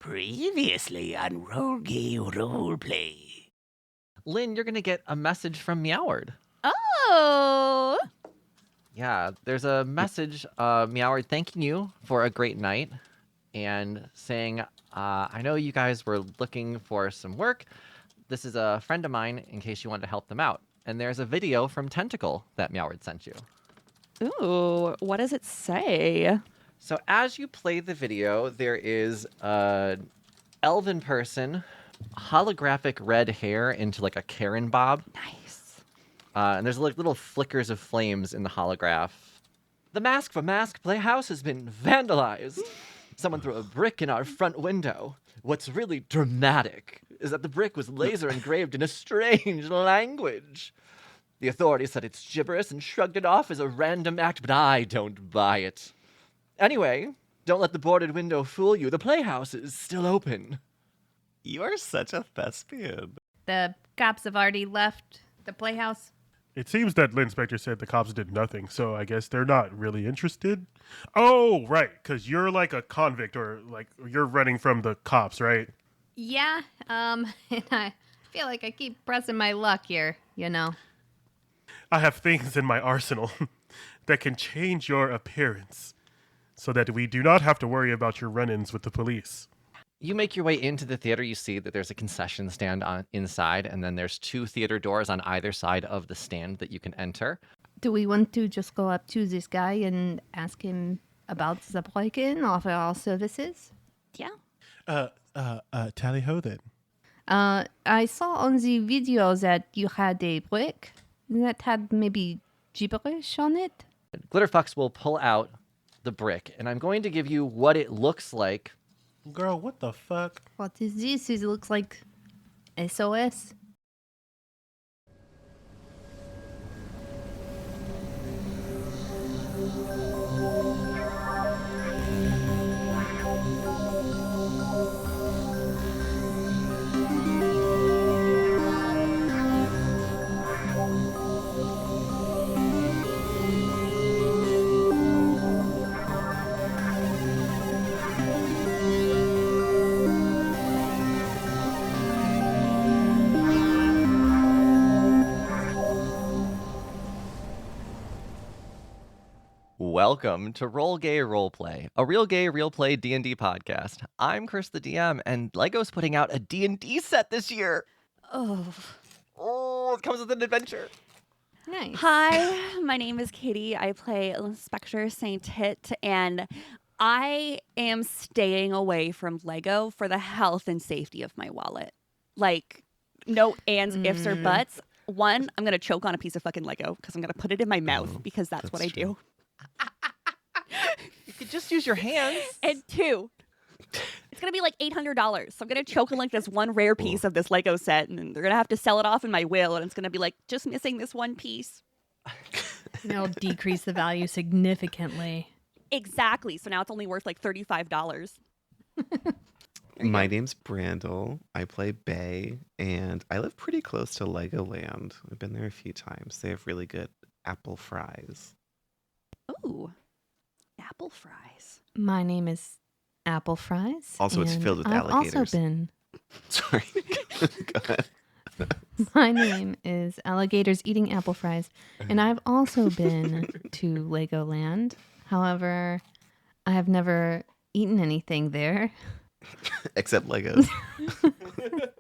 Previously on Rogue Roleplay. Lynn, you're going to get a message from Meoward. Oh! Yeah, there's a message, Meoward, thanking you for a great night and saying, I know you guys were looking for some work. This is a friend of mine in case you want to help them out. And there's a video from Tentacle that Meoward sent you. Ooh, what does it say? So as you play the video, there is an elven person, holographic red hair into like a Karen bob. Nice. And there's like little flickers of flames in the holograph. The Mask for Mask Playhouse has been vandalized. Someone threw a brick in our front window. What's really dramatic is that the brick was laser engraved in a strange language. The authorities said it's gibberish and shrugged it off as a random act, but I don't buy it. Anyway, don't let the boarded window fool you. The playhouse is still open. You are such a thespian. The cops have already left the playhouse. It seems that Lynn Spectre said the cops did nothing, so I guess they're not really interested. Oh, right, because you're like a convict or like you're running from the cops, right? Yeah, and I feel like I keep pressing my luck here, you know. I have things in my arsenal that can change your appearance so that we do not have to worry about your run-ins with the police. You make your way into the theater. You see that there's a concession stand inside, and then there's 2 theater doors on either side of the stand that you can enter. Do we want to just go up to this guy and ask him about the break-in, offer our services? Yeah. Tally ho then. I saw on the video that you had a brick that had maybe gibberish on it. Glitterfox will pull out the brick, and I'm going to give you what it looks like. Girl, what the fuck? What is this? It looks like SOS. Welcome to Roll Gay Roleplay, a real gay, real play D&D podcast. I'm Kris the DM, and LEGO's putting out a D&D set this year. Oh. Oh, it comes with an adventure. Nice. Hi, my name is Katie. I play Spectre St-Tite, and I am staying away from Lego for the health and safety of my wallet. Like, no ands, ifs, or buts. One, I'm going to choke on a piece of fucking Lego because I'm going to put it in my mouth because that's what I do. You could just use your hands. And 2, it's going to be like $800. So I'm going to choke on like this one rare piece of this Lego set, and then they're going to have to sell it off in my will, and it's going to be like, just missing this one piece. It'll decrease the value significantly. Exactly. So now it's only worth like $35. My name's Brandle. I play Bae, and I live pretty close to Legoland. I've been there a few times. They have really good apple fries. Ooh, apple fries. My name is Apple Fries. Also, it's and filled with I've alligators. also been. Sorry. Go ahead. My name is Alligators Eating Apple Fries, and I've also been to Legoland. However, I have never eaten anything there Except Legos.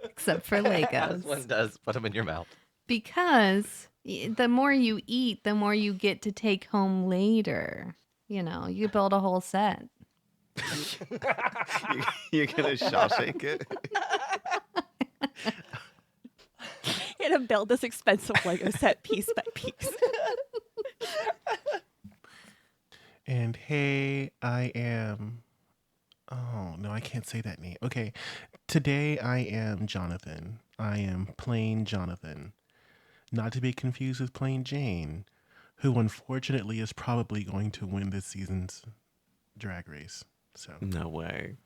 except for As Legos. one does, put them in your mouth. Because the more you eat, the more you get to take home later. You know, you build a whole set. You're going to Shawshank it? You're going to build this expensive Lego set piece by piece. And hey, I am... Oh, no, I can't say that name. Okay, today I am Jonathan. I am plain Jonathan. Not to be confused with plain Jane, who unfortunately is probably going to win this season's drag race. So No way.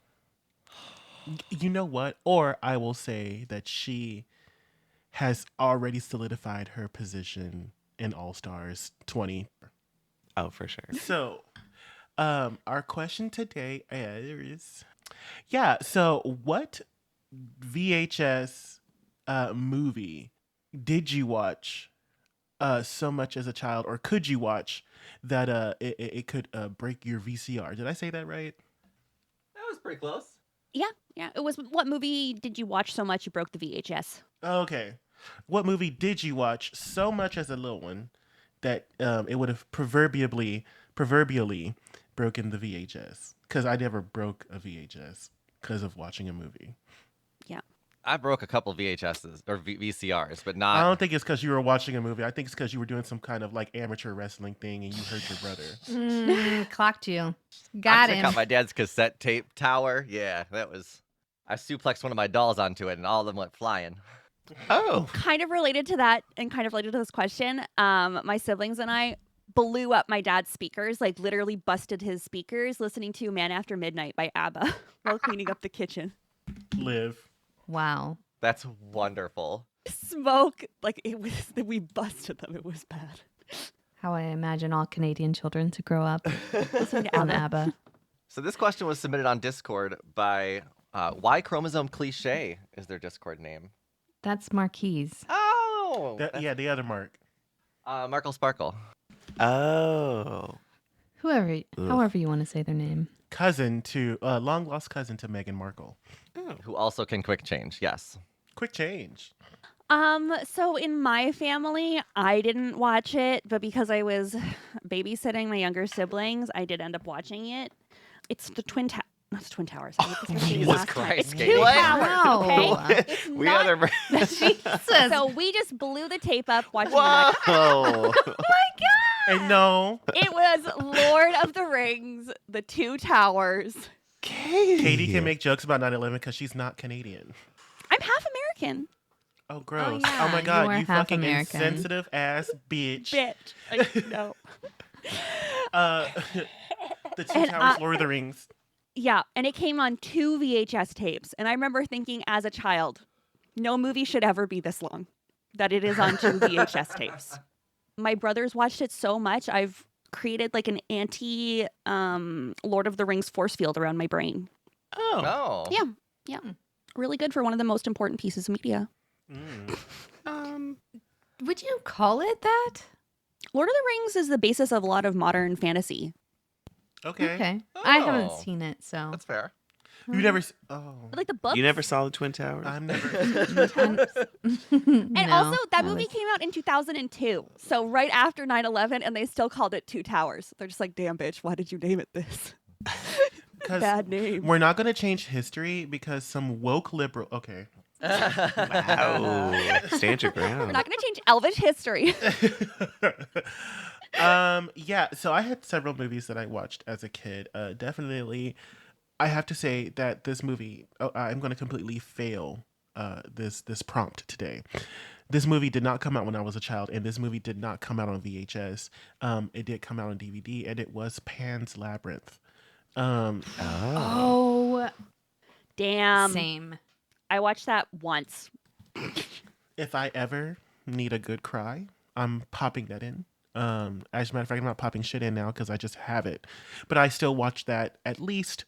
you know what? Or I will say that she has already solidified her position in All Stars 20. Oh, for sure. So, our question today is, Yeah. So, what VHS movie did you watch so much as a child, or could you watch that it could break your VCR? Did I say that right? That was pretty close. Yeah. It was what movie did you watch so much you broke the VHS? Okay. What movie did you watch so much as a little one that it would have proverbially broken the VHS? Because I never broke a VHS because of watching a movie. Yeah. I broke a couple VHSs or VCRs, but I not. don't think it's because you were watching a movie. I think it's because you were doing some kind of like amateur wrestling thing and you hurt your brother. Clocked you. I Got took him. out my dad's cassette tape tower. Yeah, that was. I suplexed one of my dolls onto it, and all of them went flying. Oh. Kind of related to that and kind of related to this question, my siblings and I blew up my dad's speakers, like literally busted his speakers listening to Man After Midnight by ABBA while cleaning up the kitchen. Live. Wow. That's wonderful. Smoke, like it was, we busted them. It was bad. How I imagine all Canadian children to grow up Listening to on ABBA. ABBA. So this question was submitted on Discord by Y Chromosome Cliche is their Discord name. That's Marquise. Oh, Yeah, the other Mark. Markle Sparkle. Oh. However you want to say their name. Cousin to, long lost cousin to Meghan Markle. Who also can quick change, yes. Quick change. So in my family, I didn't watch it, but because I was babysitting my younger siblings, I did end up watching it. It's the not the Twin Towers. I hate this one Jesus last time. Christ, It's Katie. two What? towers, Wow. okay? It's We not- other. Jesus. So we just blew the tape up watching Whoa. And no, it was Lord of the Rings, the Two Towers. Katie can make jokes about 9/11 because she's not Canadian. I'm half American. Oh, gross. yeah, Oh, my you God. are You half fucking American. insensitive ass bitch. Bitch. I know. The Two And Towers, Lord of the Rings. Yeah, and it came on 2 VHS tapes. And I remember thinking as a child, no movie should ever be this long, that it is on 2 VHS tapes. My brothers watched it so much, I've created like an anti Lord of the Rings force field around my brain. Oh. Oh. Yeah. Really good for one of the most important pieces of media. Would you call it that? Lord of the Rings is the basis of a lot of modern fantasy. Okay. Okay. I haven't Oh. seen it, so. That's fair. You never. Oh. Like the book. You never saw the Twin Towers? I'm never. And also, that movie came out in 2002. So right after 9/11, and they still called it Two Towers. They're just like, damn, bitch, why did you name it this? Because Bad name. we're not going to change history because some woke liberal. Okay. Wow. Stand your We're ground. not going to change Elvish history. Yeah, so I had several movies that I watched as a kid. Definitely, I have to say that this movie, I'm going to completely fail this prompt today. This movie did not come out when I was a child, and this movie did not come out on VHS. It did come out on DVD, and it was Pan's Labyrinth. Oh, Damn. same. I watched that once. If I ever need a good cry, I'm popping that in. As a matter of fact, I'm not popping shit in now because I just have it. But I still watch that at least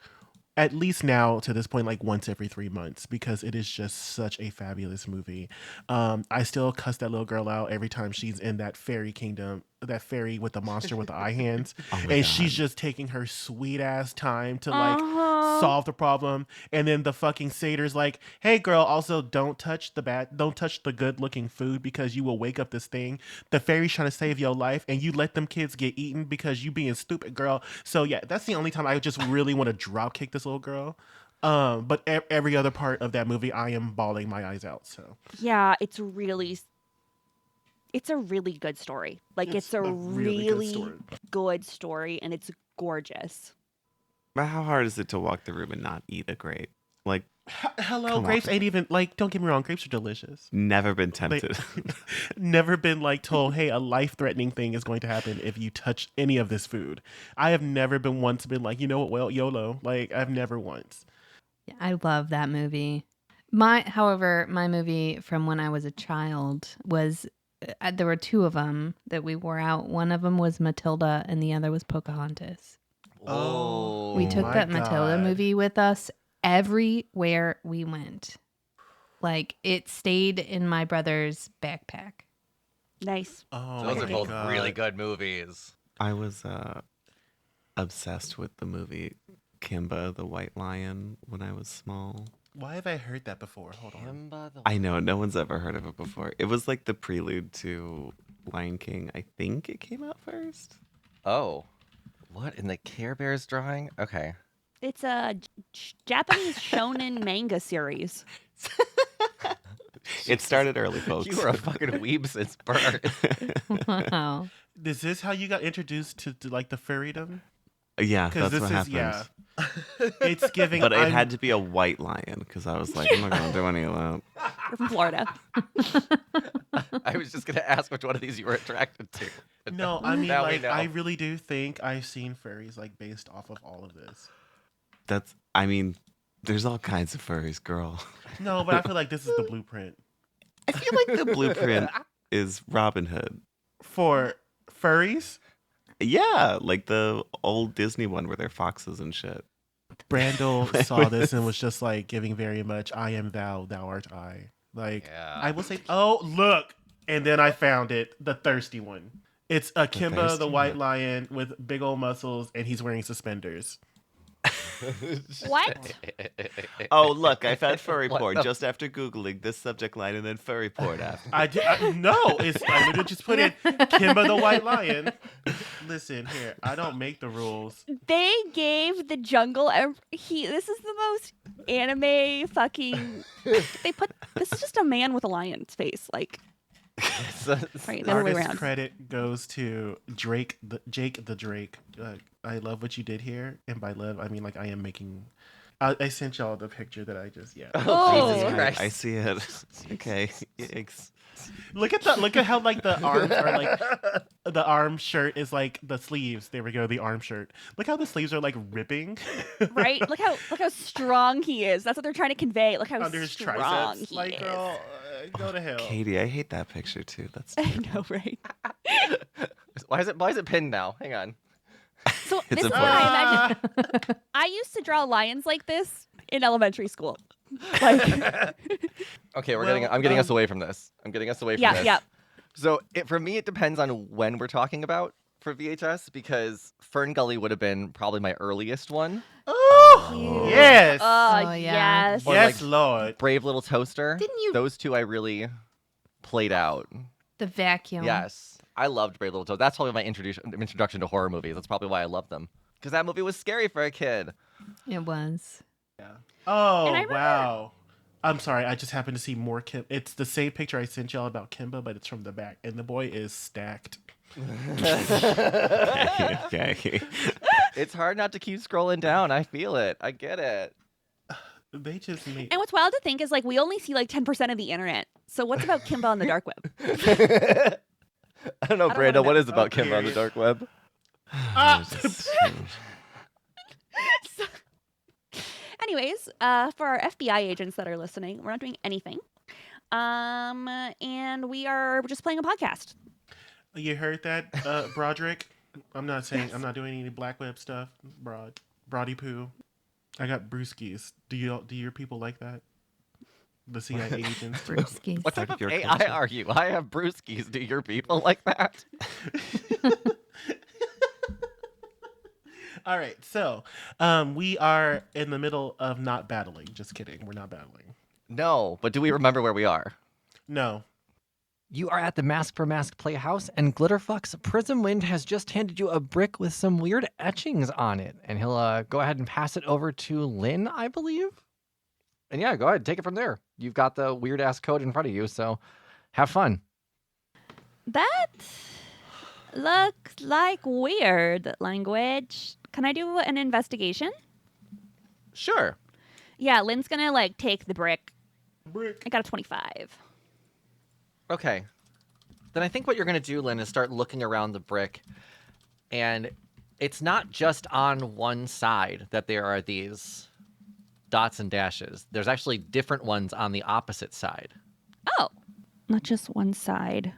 now to this point, like once every 3 months, because it is just such a fabulous movie. I still cuss that little girl out every time she's in that fairy kingdom, that fairy with the monster with the eye hands. And she's just taking her sweet ass time to like solve the problem. And then the fucking satyr's like, hey girl, also don't touch the good looking food because you will wake up this thing. The fairy's trying to save your life and you let them kids get eaten because you being stupid, girl. So yeah, that's the only time I just really want to drop kick this little girl. But every other part of that movie, I am bawling my eyes out. So Yeah, it's a really good story. Like, it's a really good story, and it's gorgeous. But how hard is it to walk the room and not eat a grape? Like, hello, Come grapes on. ain't even like. Don't get me wrong, grapes are delicious. never been tempted. Never been like told, hey, a life-threatening thing is going to happen if you touch any of this food. I have never been like, you know what? Well, YOLO. Like, I've never once. Yeah, I love that movie. However, my movie from when I was a child was there were 2 of them that we wore out. One of them was Matilda, and the other was Pocahontas. Oh, We took my that Matilda God. movie with us everywhere we went. Like, it stayed in my brother's backpack. Nice. Oh, Those my are both God. really good movies. I was obsessed with the movie Kimba the White Lion when I was small. Why have I heard that before? Hold on. Kimba the I know, no one's ever heard of it before. It was like the prelude to Lion King. I think it came out first. Oh. What? In the Care Bears drawing? Okay. It's a Japanese shonen manga series. It started early, folks. You were a fucking weeb since birth. Wow. Is this how you got introduced to like the furrydom? Yeah, Because that's this what is happened. It's giving. But it I'm- had to be a white lion because I was like, I'm not gonna do any of that. You're from Florida. I was just gonna ask which one of these you were attracted to. But No, I mean, now we like, know. I really do think I've seen furries like based off of all of this. I mean, there's all kinds of furries, girl. No, but I feel like this is the blueprint I feel like the blueprint is Robin Hood. for furries. Yeah, like the old Disney one where they're foxes and shit. Brandle saw this and was just like giving very much, I am thou, thou art I. Like, Yeah. I will say, oh, look. And then I found it, the thirsty one. It's a Kimba the thirsty white one. lion with big old muscles and he's wearing suspenders. What? Oh, look, I found furry What porn the- just after Googling this subject line and then furry porn after. I literally just put in Kimba the white lion. Listen here, I don't make the rules. They gave the jungle. This is the most anime fucking. They put. This is just a man with a lion's face. Like, right, the other way Artist around. credit goes to Jake the Drake. I love what you did here, and by love I mean like I am making. I sent y'all the picture that I just Oh. Jesus I, Christ. I see it. Okay. Yikes. Look at how like the arms are like the arm shirt is like the sleeves. There we go, the arm shirt. Look how the sleeves are like ripping. Right? Look how strong he is. That's what they're trying to convey. Look how Under his strong triceps. he Like is. girl, go to hell. Katie, I hate that picture too. That's I know, right? Why is it pinned now? Hang on. So It's this is a what I imagine. I used to draw lions like this in elementary school. Like, Okay, Well, I'm getting us away from this. I'm getting us away from yeah, this. yeah. So for me, it depends on when we're talking about for VHS because Fern Gully would have been probably my earliest one. Oh, yes. Oh, Oh, yeah. yes. Or yes, like- Lord. Brave Little Toaster. Didn't you- Those two I really played out. The vacuum. Yes, I loved Brave Little Toaster. That's probably my introduction to horror movies. That's probably why I love them because that movie was scary for a kid. It was. Oh, And I remember- wow. I'm sorry, I just happened to see more Kim. It's the same picture I sent y'all about Kimba, but it's from the back, and the boy is stacked. okay. It's hard not to keep scrolling down. I feel it. I get it. They just made. And what's wild to think is like we only see like 10% of the internet. So what's about Kimba on the dark web? I don't know, I don't Brandon. wanna What know. is about Oh, Kimber on the period. dark web? Anyways, for our FBI agents that are listening, we're not doing anything. And we are just playing a podcast. You heard that, Broderick? I'm not saying I'm not doing any black web stuff. Brody poo. I got brewskis. Do your people like that? The CIA agents. too? Brewskis. What Part type of of your AI culture. are you? I have brewskis. Do your people like that? All right, so we are in the middle of not battling. Just kidding, we're not battling. No, but do we remember where we are? No. You are at the Mask for Mask Playhouse, and Glitterfuck's Prism Wind has just handed you a brick with some weird etchings on it. And he'll go ahead and pass it over to Lynn, I believe. And yeah, go ahead, take it from there. You've got the weird ass code in front of you, so have fun. That looks like weird language. Can I do an investigation? Sure. Yeah, Lynn's gonna like take the brick. Brick. I got a 25. Okay. Then I think what you're going to do, Lynn, is start looking around the brick. And it's not just on one side that there are these dots and dashes. There's actually different ones on the opposite side. Oh, not just one side,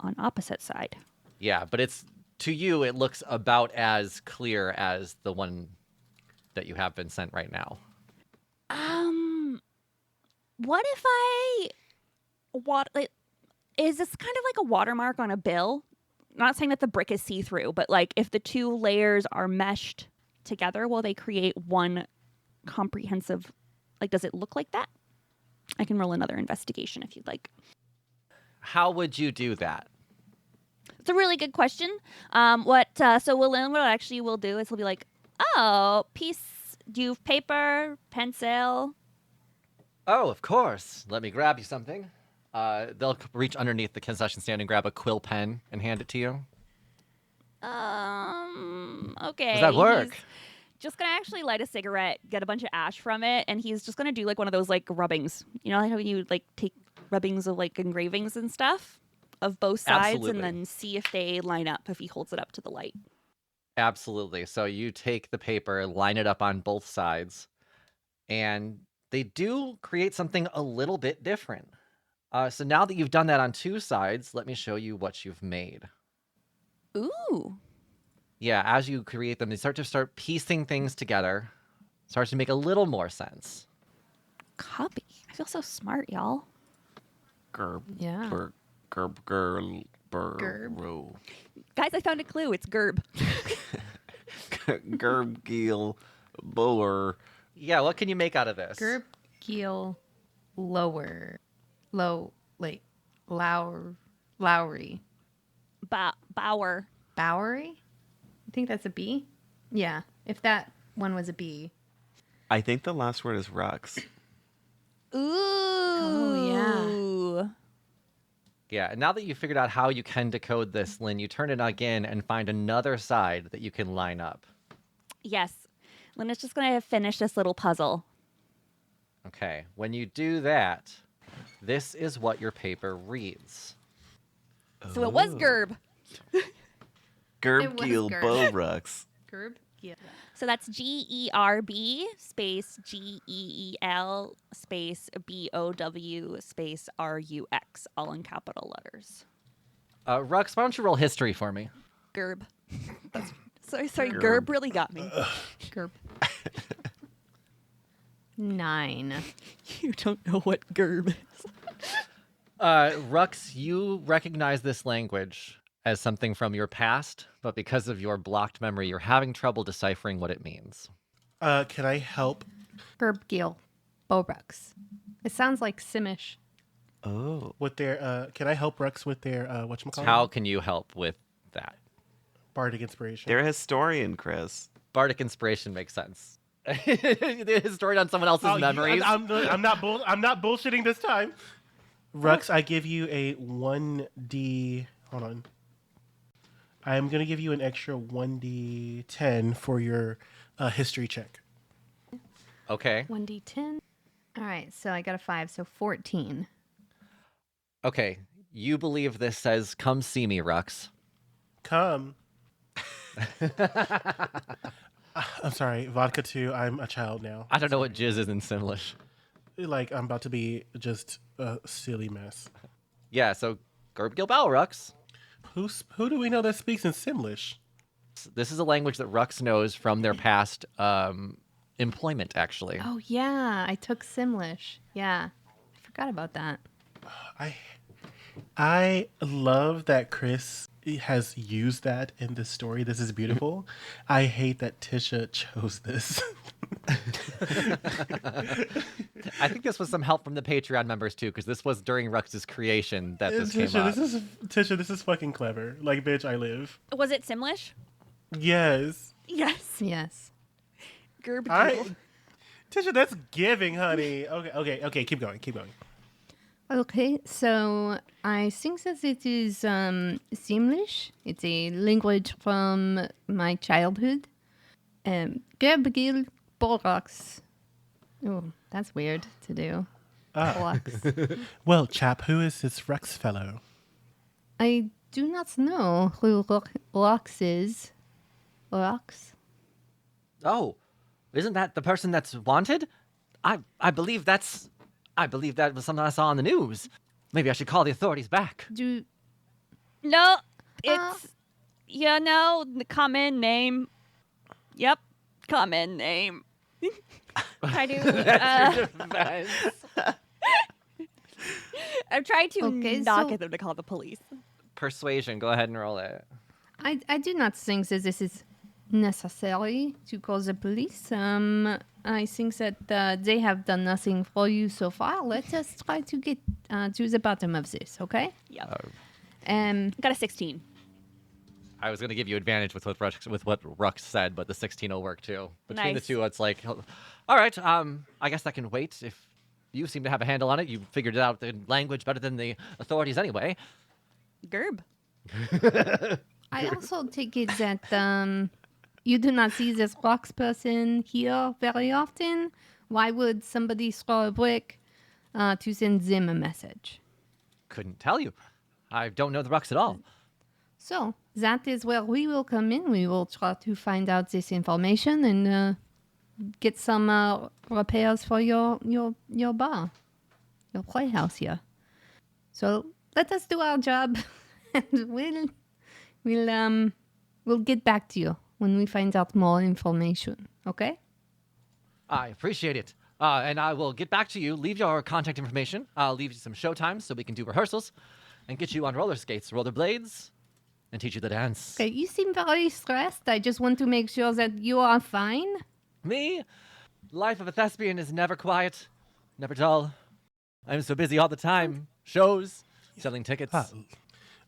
on opposite side. Yeah, but it's to you, it looks about as clear as the one that you have been sent right now. What if I is this kind of like a watermark on a bill? Not saying that the brick is see-through, but like if the two layers are meshed together, will they create one comprehensive, like does it look like that? I can roll another investigation if you'd like. How would you do that? It's a really good question. So Willem, what actually will do is he'll be like, oh, do you have paper, pencil? Oh, of course. Let me grab you something. They'll reach underneath the concession stand and grab a quill pen and hand it to you. Okay. Does that work? He's just gonna actually light a cigarette, get a bunch of ash from it, and he's just gonna do like one of those like rubbings. You know, like how you like take rubbings of like engravings and stuff of both sides, Absolutely. and then see if they line up if he holds it up to the light. Absolutely. So you take the paper, line it up on both sides, and they do create something a little bit different. So now that you've done that on two sides, let me show you what you've made. Ooh. Yeah, as you create them, they start piecing things together. Starts to make a little more sense. Copy. I feel so smart, y'all. Gerb. Yeah. Gerb. Gerb. Guys, I found a clue. It's Gerb. Gerb Geel Boer. Yeah, what can you make out of this? Gerb, Geel, Lower, Lowry, Bauer. Bowery. I think that's a B. Yeah, if that one was a B. I think the last word is Rux. Ooh. yeah. Yeah, and now that you've figured out how you can decode this, Lynn, you turn it again and find another side that you can line up. Yes. Linda's just going to finish this little puzzle. Okay, when you do that, this is what your paper reads. So it was Gerb. Gerb It was Geel Gerb. Bo Rux. Gerb, Geel. So that's GERB space GEEL space BOW space RUX, all in capital letters. Rux, why don't you roll history for me? Gerb. Sorry, Gerb. Gerb really got me. Gerb. 9. You don't know what Gerb is. Rux, you recognize this language as something from your past, but because of your blocked memory, you're having trouble deciphering what it means. Can I help? Gerb, Geel, Borux. It sounds like Simish. Oh. With their can I help Rux with their whatchamacallit? How can you help with that? Bardic inspiration. They're a historian, Kris. Bardic inspiration makes sense. The historian on someone else's memories. I'm not bullshitting this time. Rux, I give you a 1d. Hold on. I am gonna give you an extra 1d10 for your history check. Okay. 1d10. All right, so I got a 5, so 14. Okay. You believe this says, "Come see me, Rux." Come. I'm sorry, vodka 2. I'm a child now. I don't know what jizz is in Simlish. Like I'm about to be just a silly mess. Yeah, so Gerb Gilbao, Rux. Who do we know that speaks in Simlish? This is a language that Rux knows from their past employment, actually. Oh, yeah, I took Simlish. Yeah, I forgot about that. I love that Kris has used that in this story. This is beautiful. I hate that Tisha chose this. I think this was some help from the Patreon members, too, because this was during Rux's creation that this came up. Tisha, this is fucking clever. Like, bitch, I live. Was it Simlish? Yes. Yes. Yes. Gerb. Tisha, that's giving, honey. Okay. Keep going. Okay, so I think that it is Simlish. It's a language from my childhood. Gabriel Borax. Oh, that's weird to do. Borax. Well, chap, who is this Rux fellow? I do not know who Rox is. Rox? Oh, isn't that the person that's wanted? I believe that was something I saw on the news. Maybe I should call the authorities back. No, it's the common name. Yep, common name. I do. I'm trying to Okay, not so- get them to call the police. Persuasion. Go ahead and roll it. I do not think that this is necessary to call the police. I think that they have done nothing for you so far. Let us try to get to the bottom of this, okay? Yep. Um, Got a 16. I was going to give you advantage with what Rux said, but the 16 will work too. Between the Nice. two, it's like, all right, I guess that can wait. If you seem to have a handle on it, you figured out the language better than the authorities anyway. Gerb. I also take it that you do not see this Rux person here very often. Why would somebody throw a brick to send them a message? Couldn't tell you. I don't know the Rux at all. So that is where we will come in. We will try to find out this information and get some repairs for your bar, your playhouse here. So let us do our job, and we'll get back to you when we find out more information. Okay? I appreciate it. And I will get back to you. Leave your contact information. I'll leave you some show times so we can do rehearsals and get you on roller skates, roller blades, and teach you the dance. Okay. You seem very stressed. I just want to make sure that you are fine. Me? Life of a thespian is never quiet, never dull. I'm so busy all the time. Shows, selling tickets.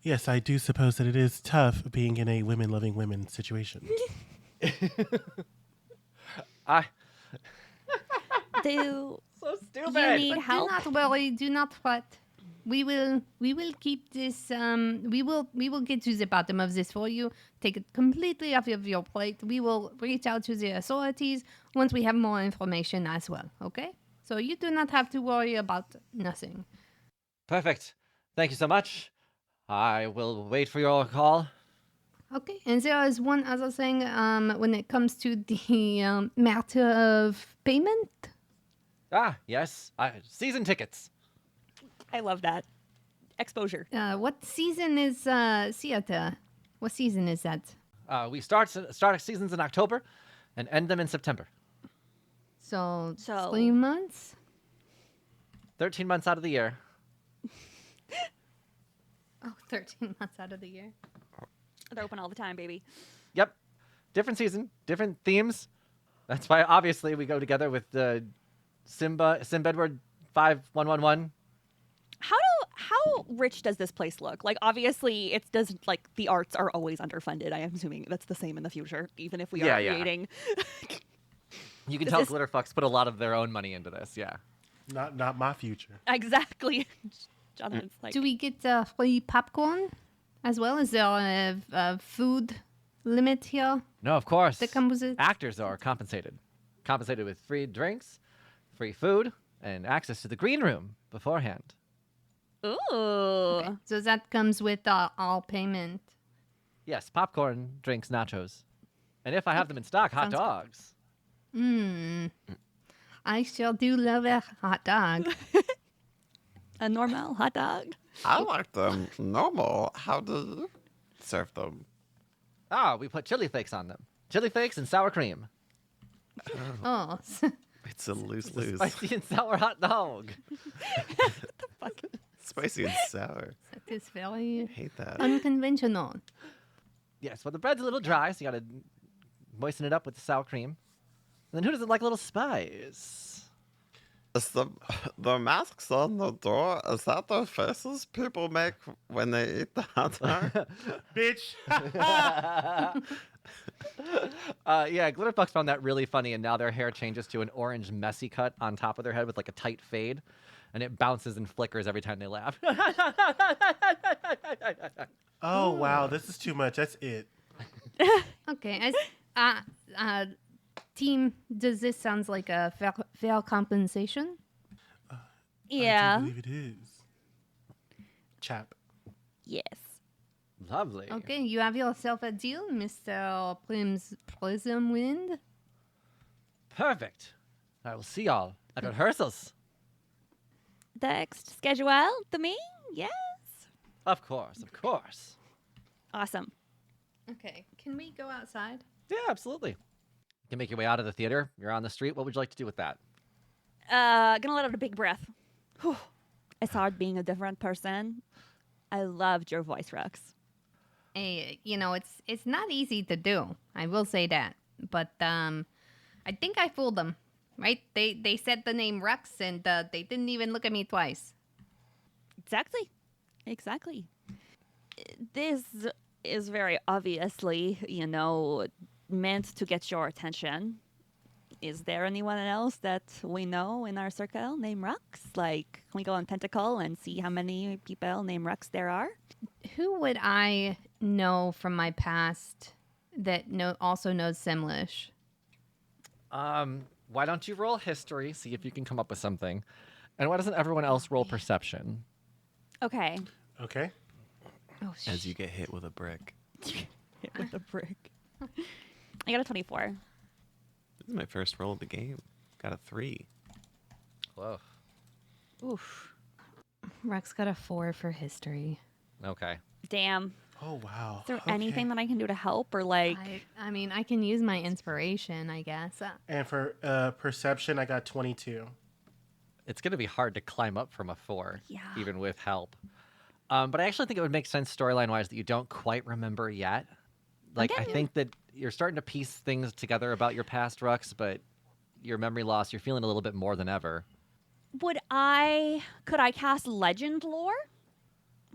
Yes, I do suppose that it is tough being in a women-loving women situation. I Do so stupid. you need But help? do not worry. Do not fret. We will keep this. We will get to the bottom of this for you. Take it completely off of your plate. We will reach out to the authorities once we have more information as well. Okay? So you do not have to worry about nothing. Perfect. Thank you so much. I will wait for your call. Okay. And there is one other thing. When it comes to the matter of payment. Yes. Season tickets. I love that. Exposure. What season is theater? What season is that? We start seasons in October and end them in September. So So- 3 months. 13 months out of the year. Oh, 13 months out of the year. They're open all the time, baby. Yep. Different season, different themes. That's why obviously we go together with the Simba Edward 5111. How rich does this place look? Like, obviously, it does. Like, the arts are always underfunded. I am assuming that's the same in the future, even if we are Yeah. creating. You can Is tell this- Glitterfucks put a lot of their own money into this, yeah. Not my future. Exactly. Jonathan's like, Do we get free popcorn as well? Is there a food limit here No, of course. that comes with it? Actors are compensated. Compensated with free drinks, free food, and access to the green room beforehand. ooh. So that comes with all payment. Yes, popcorn, drinks, nachos. And if I have them in stock, hot Sounds good. dogs. I sure do love a hot dog. A normal hot dog. I like them normal. How do you serve them? We put chili flakes on them. Chili flakes and sour cream. Oh, It's a lose-lose. Spicy and sour hot dog. Spicy and sour. that is very Hate that. unconventional. Yes, well, the bread's a little dry, so you gotta moisten it up with the sour cream. And then who doesn't like a little spice? Is the masks on the door, is that the faces people make when they eat the hot dog? Bitch. Yeah, Glitterfucks found that really funny, and now their hair changes to an orange messy cut on top of their head with like a tight fade, and it bounces and flickers every time they laugh. Oh wow, this is too much. That's it. Okay, team, does this sounds like a fair compensation? I Yeah. do believe it is. Chap. Yes. Lovely. Okay, you have yourself a deal, Mr. Prism Wind. Perfect. I will see y'all at rehearsals. Next schedule to me? Yes. Of course, of course. Awesome. Okay, can we go outside? Yeah, absolutely. You can make your way out of the theater. You're on the street. What would you like to do with that? Gonna let out a big breath. Whew. It's hard being a different person. I loved your voice, Rux. Hey, it's not easy to do. I will say that. But I think I fooled them, right? They said the name Rux, and they didn't even look at me twice. Exactly. This is very obviously, meant to get your attention. Is there anyone else that we know in our circle named Rux? Like, can we go on Pentacle and see how many people named Rux there are? Who would I know from my past that also knows Simlish? Why don't you roll history, see if you can come up with something? And why doesn't everyone else roll perception? Okay. Okay. Oh, As you get hit with a brick. Hit with a brick. I got a 24. This is my first roll of the game. Got a 3. Whoa. Oof. Rex got a 4 for history. Okay. Damn. Oh, wow. Is there anything that I can do to help or like? I mean, I can use my inspiration, I guess. And for perception, I got 22. It's going to be hard to climb up from a 4, Yeah. even with help. But I actually think it would make sense storyline-wise that you don't quite remember yet. Like, I think that you're starting to piece things together about your past, Rux, but your memory loss, you're feeling a little bit more than ever. Could I cast legend lore?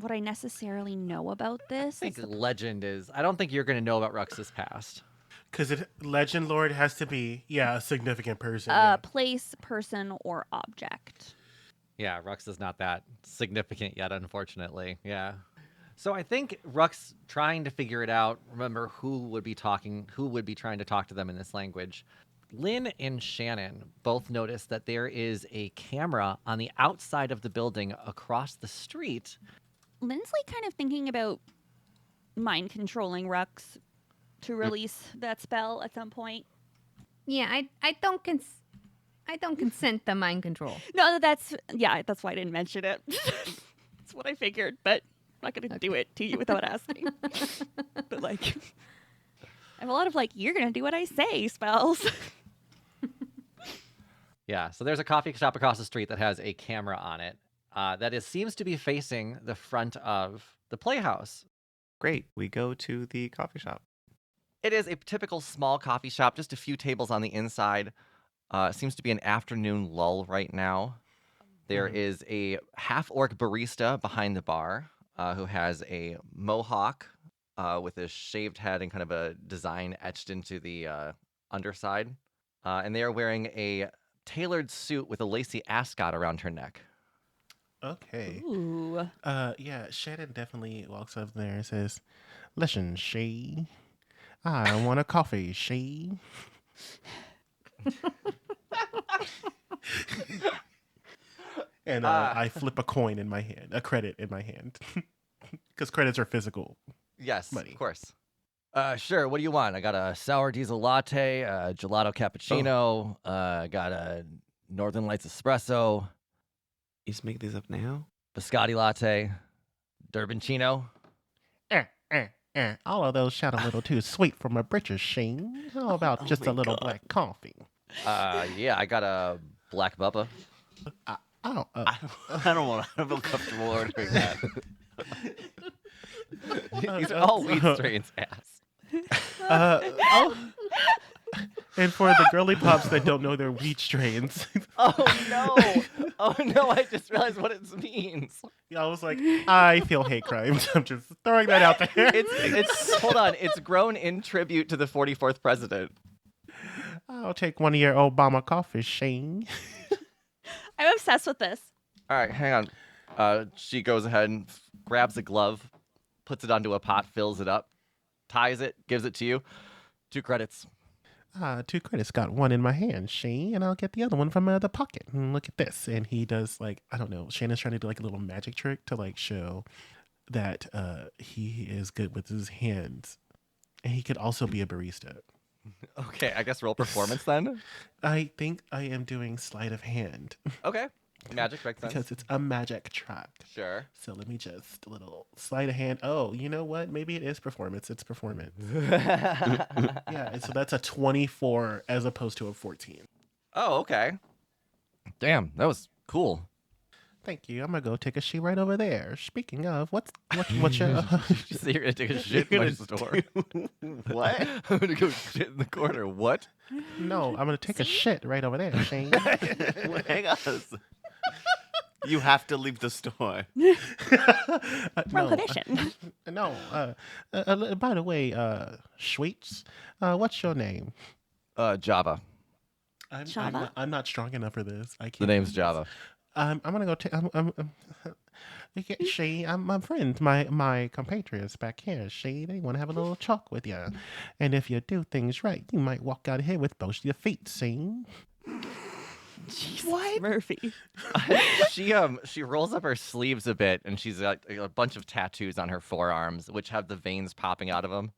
Would I necessarily know about this? I think legend is... I don't think you're going to know about Rux's past. Because Legend Lord has to be, a significant person. Place, person, or object. Yeah, Rux is not that significant yet, unfortunately. Yeah. So I think Rux trying to figure it out, remember who would be trying to talk to them in this language. Lynn and Shannon both notice that there is a camera on the outside of the building across the street. Lynn's like kind of thinking about mind controlling Rux to release that spell at some point. Yeah, I don't consent to mind control. No, that's why I didn't mention it. That's what I figured, but I'm not gonna do it to you without asking. But like, I have a lot of like, you're gonna do what I say spells. Yeah, so there's a coffee shop across the street that has a camera on it seems to be facing the front of the playhouse. Great. We go to the coffee shop. It is a typical small coffee shop, just a few tables on the inside. Seems to be an afternoon lull right now. There is a half-orc barista behind the bar who has a mohawk with a shaved head and kind of a design etched into the underside. And they are wearing a tailored suit with a lacy ascot around her neck. Okay. Ooh. Shannon definitely walks up there and says, "Listen, she, I want a coffee, she." And I flip a coin in my hand, a credit in my hand, because credits are physical. Yes, money. Of course. Sure. What do you want? I got a sour diesel latte, a gelato cappuccino, got a Northern Lights espresso, You just make these up now? biscotti latte, Durbancino. All of those sound a little too sweet for my britches, Shane. How about just my a little God. black coffee? Yeah, I got a black bubba. I don't feel comfortable ordering that. These are all weed strains, ass. And for the girly pops that don't know their wheat strains, Oh no! I just realized what it means. I was like, I feel hate crimes. I'm just throwing that out there. It's hold on. It's grown in tribute to the 44th president. I'll take one of your Obama coffees, Shane. I'm obsessed with this. All right, hang on. She goes ahead and grabs a glove, puts it onto a pot, fills it up, ties it, gives it to you. 2 credits. 2 credits. Got one in my hand, Shane, and I'll get the other one from the pocket. And look at this. And he does I don't know. Shannon's trying to do a little magic trick to show that he is good with his hands, and he could also be a barista. Okay, I guess roll performance then. I think I am doing sleight of hand Okay, magic makes sense. because it's a magic track. Sure. So let me just a little sleight of hand. Oh, you know what? Maybe it is performance. It's performance. Yeah, and so that's a 24 as opposed to a 14. Oh, okay. Damn, that was cool. Thank you. I'm gonna go take a shit right over there. Speaking of, what's your So you're gonna take a shit in my store. What? I'm gonna go shit in the corner. What? No, I'm gonna take a shit right over there, Shane. Hang on. You have to leave the store. Prohibition. No. By the way, Sweets, what's your name? Java. Java? I'm not strong enough for this. I can't. The name's Java. I'm gonna go take. She, my friend, my compatriots back here. She, they want to have a little talk with you, and if you do things right, you might walk out of here with both your feet. See? What? Murphy. She rolls up her sleeves a bit, and she's got a bunch of tattoos on her forearms, which have the veins popping out of them.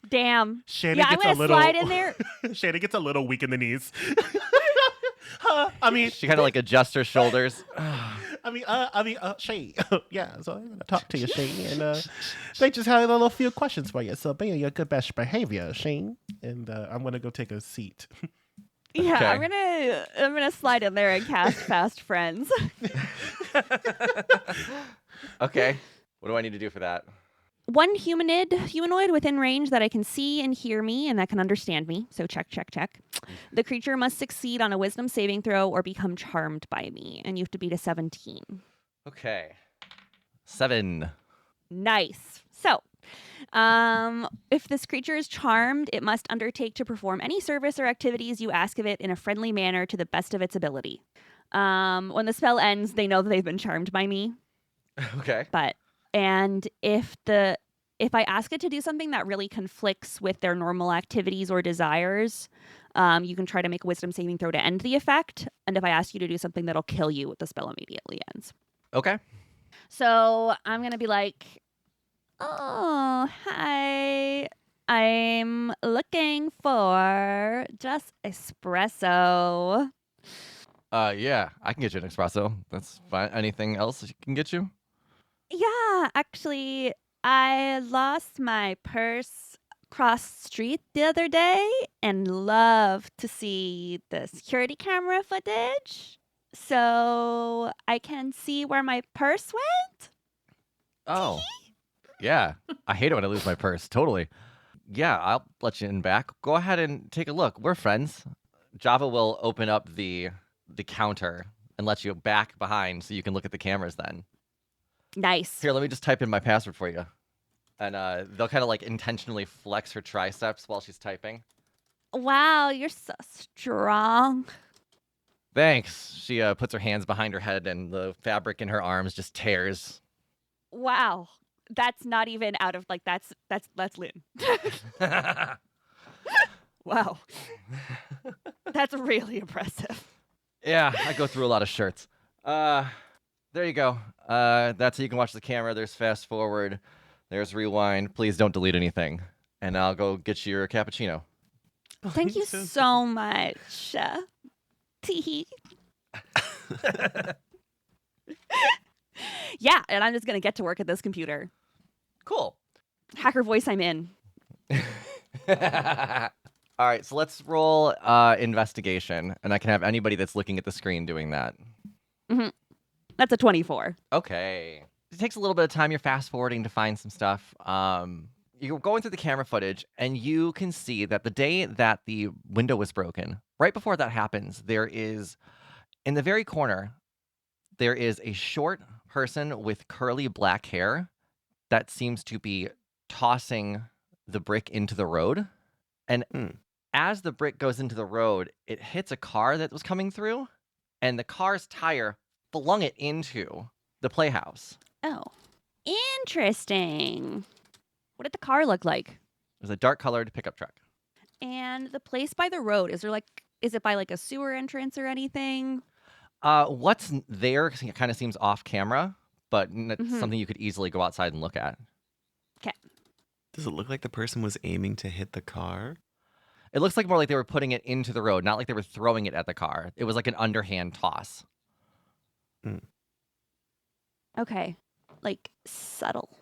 Damn. Shannon Yeah, I'm gets gonna a little. slide in there. Shannon gets a little weak in the knees. I mean, She kind of like adjusts her shoulders. Shay. Yeah, so I'm gonna talk to you, Shane, and they just had a little few questions for you. So be on your good best behavior, Shane, and I'm gonna go take a seat. Yeah, Okay. I'm gonna slide in there and cast Fast Friends. Okay. What do I need to do for that? One humanoid within range that I can see and hear me and that can understand me. So check. The creature must succeed on a wisdom saving throw or become charmed by me. And you have to beat a 17. Okay. 7. Nice. So, if this creature is charmed, it must undertake to perform any service or activities you ask of it in a friendly manner to the best of its ability. When the spell ends, they know that they've been charmed by me. Okay. And if I ask it to do something that really conflicts with their normal activities or desires, you can try to make a wisdom saving throw to end the effect. And if I ask you to do something that'll kill you, the spell immediately ends. Okay. So I'm going to be like, oh, hi. I'm looking for just espresso. Yeah, I can get you an espresso. That's fine. Anything else I can get you? Yeah, actually, I lost my purse cross the street the other day and love to see the security camera footage so I can see where my purse went. Oh. Yeah. I hate it when I lose my purse. Totally. Yeah, I'll let you in back. Go ahead and take a look. We're friends. Java will open up the counter and let you back behind so you can look at the cameras then. Nice. Here, let me just type in my password for you. And they'll kind of like intentionally flex her triceps while she's typing. Wow, you're so strong. Thanks. She puts her hands behind her head and the fabric in her arms just tears. Wow. That's not even out of like that's Lynn. Wow. That's really impressive. Yeah, I go through a lot of shirts. There you go. That's how you can watch the camera. There's fast forward. There's rewind. Please don't delete anything. And I'll go get you your cappuccino. Thank you so much. Tee. Yeah, and I'm just going to get to work at this computer. Cool. Hacker voice, I'm in. All right, so let's roll investigation. And I can have anybody that's looking at the screen doing that. Mm-hmm. That's a 24. Okay. It takes a little bit of time. You're fast forwarding to find some stuff. You're going through the camera footage, and you can see that the day that the window was broken, right before that happens, there is, in the very corner, there is a short person with curly black hair that seems to be tossing the brick into the road. And as the brick goes into the road, it hits a car that was coming through, and the car's tire flung it into the playhouse. Oh, interesting. What did the car look like? It was a dark-colored pickup truck. And the place by the road, is it by like a sewer entrance or anything? What's there kind of seems off camera, but it's something you could easily go outside and look at. Okay. Does it look like the person was aiming to hit the car? It looks like more like they were putting it into the road, not like they were throwing it at the car. It was like an underhand toss. Okay. Like subtle.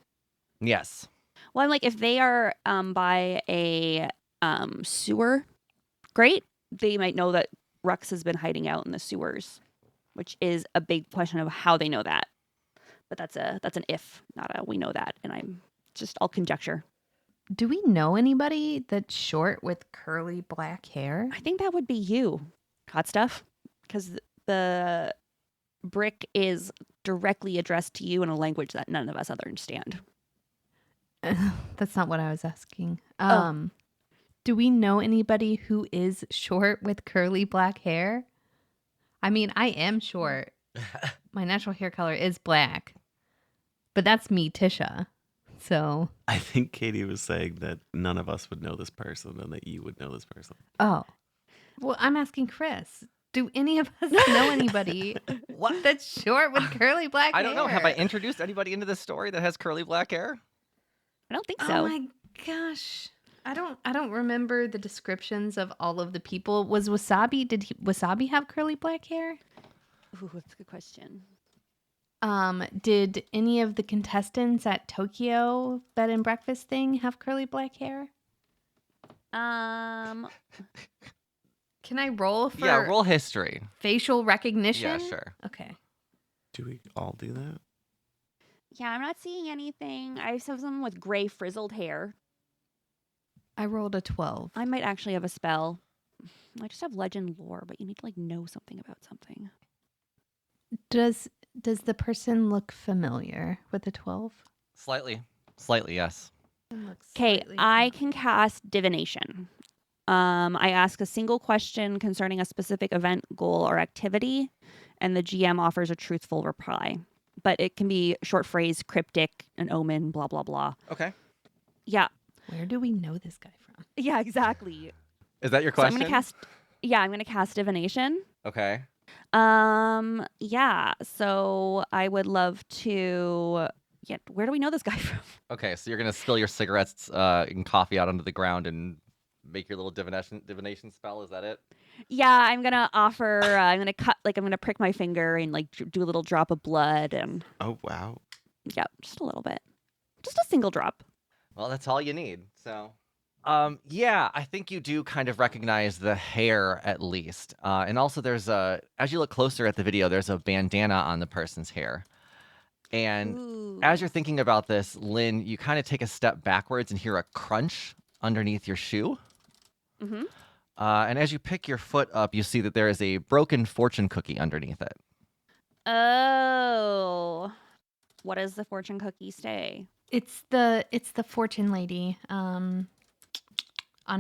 Yes. Well, I'm like, if they are by a sewer, great. They might know that Rux has been hiding out in the sewers. which is a big question of how they know that. But that's an if, not a we know that, and I'm just all conjecture. Do we know anybody that's short with curly black hair? I think that would be you, Hot Stuff, because the brick is directly addressed to you in a language that none of us understand. That's not what I was asking. Oh. Do we know anybody who is short with curly black hair? I mean, I am short. My natural hair color is black. But that's me, Tisha. So. I think Katie was saying that none of us would know this person and that you would know this person. Oh. Well, I'm asking Kris. Do any of us know anybody that's short with curly black hair? I don't know. Have I introduced anybody into this story that has curly black hair? I don't think so. Oh my gosh. I don't remember the descriptions of all of the people. Was Wasabi, did Wasabi have curly black hair? Ooh, that's a good question. Did any of the contestants at Tokyo bed and breakfast thing have curly black hair? Um, Can I roll for Yeah, roll history. facial recognition? Yeah, sure. Okay. Do we all do that? yeah, I'm not seeing anything. I saw someone with gray frizzled hair. I rolled a 12. I might actually have a spell. I just have legend lore, but you need to like know something about something. Does the person look familiar with a 12? Slightly, yes. Okay, I can cast divination. I ask a single question concerning a specific event, goal, or activity, and the GM offers a truthful reply. But it can be short phrase, cryptic, an omen, blah, blah, blah. Okay. Yeah. Where do we know this guy from? Yeah, exactly. Is that your So I'm question? gonna cast divination. Okay. Yeah. So I would love to. Yeah. Where do we know this guy from? Okay, so you're gonna spill your cigarettes and coffee out onto the ground and make your little divination spell. Is that it? Yeah, I'm gonna offer. I'm gonna cut. Like I'm gonna prick my finger and like do a little drop of blood and Oh, wow. yeah, just a little bit, just a single drop. Well, that's all you need. So, yeah, I think you do kind of recognize the hair at least. And also there's as you look closer at the video, there's a bandana on the person's hair. And Ooh. as you're thinking about this, Lynn, you kind of take a step backwards and hear a crunch underneath your shoe. Mm-hmm. And as you pick your foot up, you see that there is a broken fortune cookie underneath it. Oh, what does the fortune cookie say? It's the fortune lady. Anna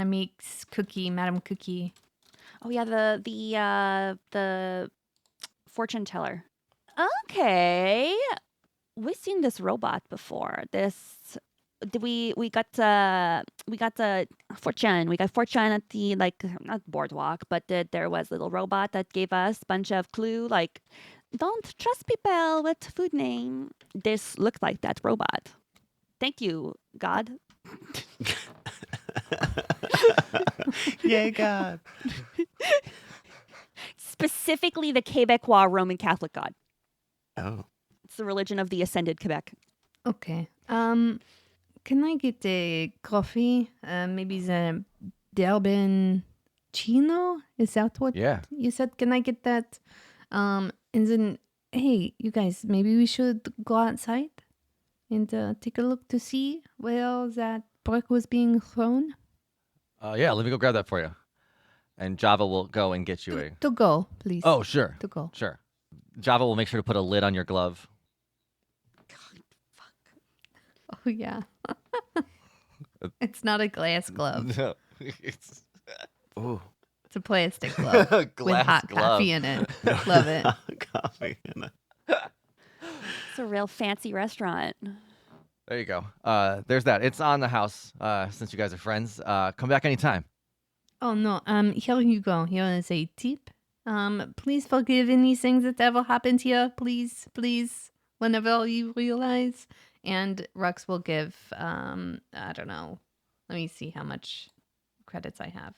Meek's cookie, Madam Cookie. Oh yeah, the fortune teller. Okay, we've seen this robot before. We got fortune. We got fortune at the not boardwalk, but there was a little robot that gave us a bunch of clue like don't trust people with food name. This looked like that robot. Thank you, God. Yay, God. Specifically the Quebecois Roman Catholic God. Oh. It's the religion of the ascended Quebec. Okay. Can I get a coffee? Maybe the Bourbon Chino? Is that what Yeah. you said? Can I get that? And then, hey, you guys, maybe we should go outside and take a look to see where that brick was being thrown. Yeah, let me go grab that for you. And Java will go and get you a... To go, please. Oh, sure. To go. Sure. Java will make sure to put a lid on your glove. Oh, yeah. It's not a glass glove. No, it's Ooh. It's a plastic glove with glass hot glove. coffee in it. Love it. Coffee in it. It's a real fancy restaurant. There you go. There's that. It's on the house. Since you guys are friends, come back anytime. Oh, no. Here you go. Here is a tip. Please forgive any things that ever happened here. Please, whenever you realize. And Rux will give, I don't know. Let me see how much credits I have.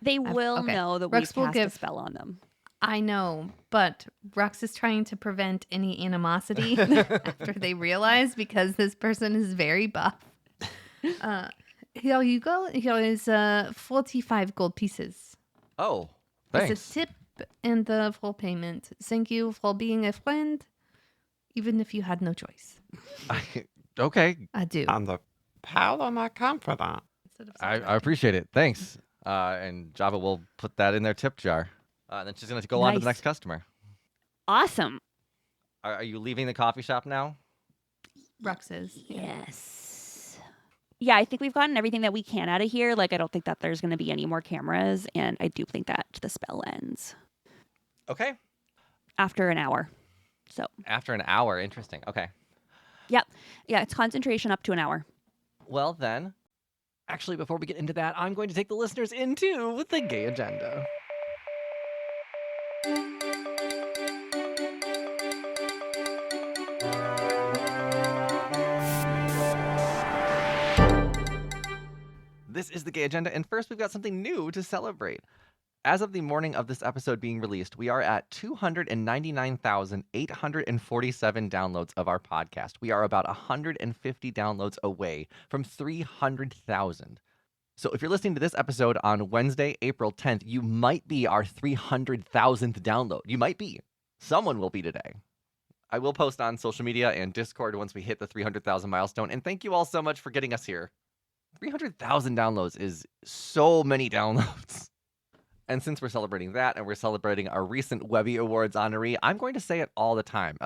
They will okay. know that Rux we've will cast a give- spell on them. I know, but Rux is trying to prevent any animosity after they realize because this person is very buff. Here you go. Here is 45 gold pieces. Oh, It's thanks. a tip and the full payment. Thank you for being a friend, even if you had no choice. Okay, I do. I'm the pal of my confidant. Instead of I subtracting. appreciate it. Thanks. And Java will put that in their tip jar. And then she's going to go on to the Nice. next customer. Awesome. Are you leaving the coffee shop now? Rux is. Yes. Yeah, I think we've gotten everything that we can out of here. Like, I don't think that there's going to be any more cameras, and I do think that the spell ends Okay. after an hour. So, After an hour. Interesting. Okay. yeah, it's concentration up to an hour. Well, then, actually, before we get into that, I'm going to take the listeners into the gay agenda. This is the gay agenda, and first we've got something new to celebrate. As of the morning of this episode being released, we are at 299,847 downloads of our podcast. We are about 150 downloads away from 300,000. So if you're listening to this episode on Wednesday, April 10th, you might be our 300,000th download. You might be. Someone will be today. I will post on social media and Discord once we hit the 300,000 milestone. And thank you all so much for getting us here. 300,000 downloads is so many downloads. And since we're celebrating that and we're celebrating our recent Webby Awards honoree, I'm going to say it all the time.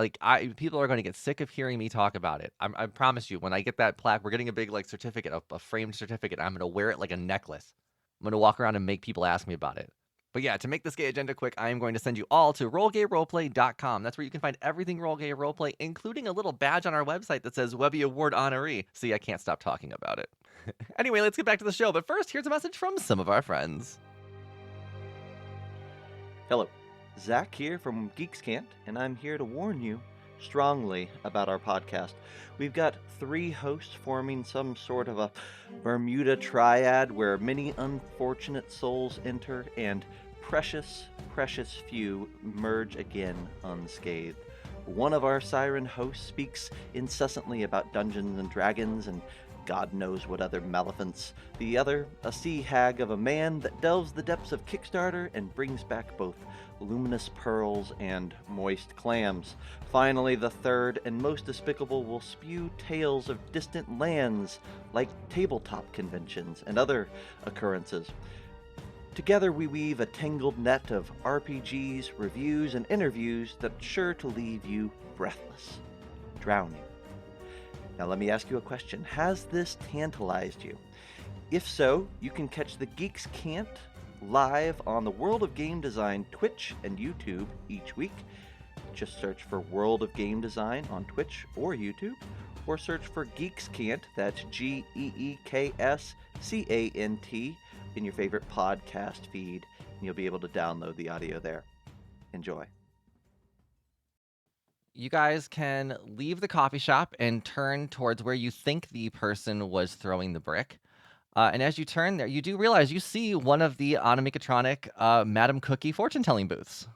People are going to get sick of hearing me talk about it. I promise you, when I get that plaque, we're getting a big certificate, a framed certificate. I'm going to wear it like a necklace. I'm going to walk around and make people ask me about it. But yeah, to make this gay agenda quick, I am going to send you all to rollgayroleplay.com. That's where you can find everything Roll Gay Roleplay, including a little badge on our website that says Webby Award honoree. See, I can't stop talking about it. Anyway, let's get back to the show. But first, here's a message from some of our friends. Hello, Zach here from Geeks Can't, and I'm here to warn you strongly about our podcast. We've got 3 hosts forming some sort of a Bermuda triad where many unfortunate souls enter and precious, precious few emerge again unscathed. One of our siren hosts speaks incessantly about Dungeons and Dragons and God knows what other maleficence. The other, a sea hag of a man that delves the depths of Kickstarter and brings back both luminous pearls and moist clams. Finally, the third and most despicable will spew tales of distant lands like tabletop conventions and other occurrences. Together we weave a tangled net of RPGs, reviews, and interviews that's sure to leave you breathless, drowning. Now let me ask you a question. Has this tantalized you? If so, you can catch the Geeks Can't live on the World of Game Design Twitch and YouTube each week. Just search for World of Game Design on Twitch or YouTube, or search for Geeks Can't, that's GEEKSCANT, in your favorite podcast feed, and you'll be able to download the audio there. Enjoy. You guys can leave the coffee shop and turn towards where you think the person was throwing the brick. And as you turn there, you do realize you see one of the animatronic Madam Cookie fortune-telling booths.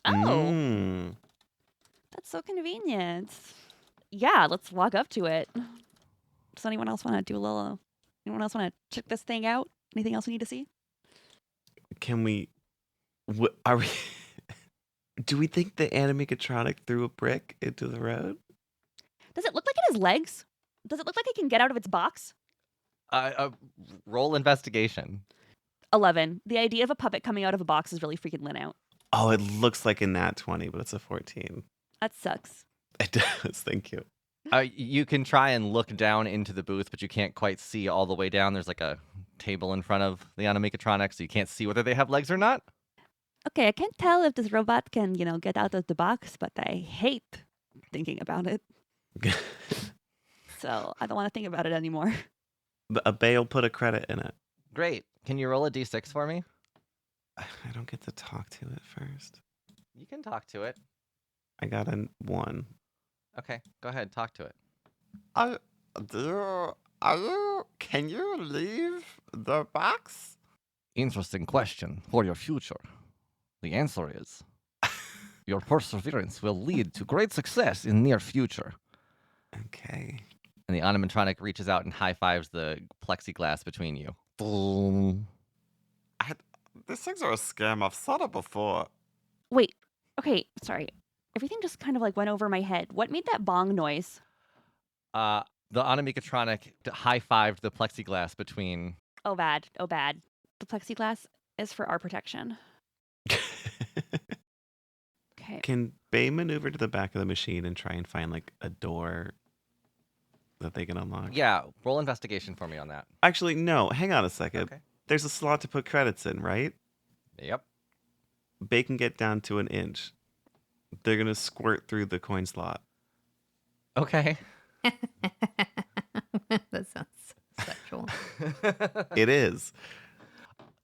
Oh, that's so convenient. Yeah, let's walk up to it. Does anyone else want to do a little? Anyone else want to check this thing out? Anything else we need to see? Can we? Are we? Do we think the animatronic threw a brick into the road? Does it look like it has legs? Does it look like it can get out of its box? Roll investigation. 11. The idea of a puppet coming out of a box is really freaking Lynn out. Oh, it looks like a nat 20, but it's a 14. That sucks. It does. Thank you. You can try and look down into the booth, but you can't quite see all the way down. There's like a table in front of the animatronic, so you can't see whether they have legs or not. Okay, I can't tell if this robot can, get out of the box, but I hate thinking about it. So I don't want to think about it anymore. A Bae will put a credit in it. Great. Can you roll a d6 for me? I don't get to talk to it first. You can talk to it. I got a 1. Okay, go ahead. Talk to it. Can you leave the box? Interesting question for your future. The answer is your perseverance will lead to great success in near future. Okay. And the animatronic reaches out and high-fives the plexiglass between you. Boom. these things are a scam. I've saw it before. Wait. Okay, sorry. Everything just kind of like went over my head. What made that bong noise? The Animatronic high-fived the plexiglass between. Oh, bad. Oh, bad. The plexiglass is for our protection. Okay. Can Bae maneuver to the back of the machine and try and find like a door that they can unlock? Yeah, roll investigation for me on that. Actually, no. Hang on a second. Okay. There's a slot to put credits in, right? Yep. Bae can get down to an inch. They're gonna squirt through the coin slot. Okay. That sounds sexual. It is.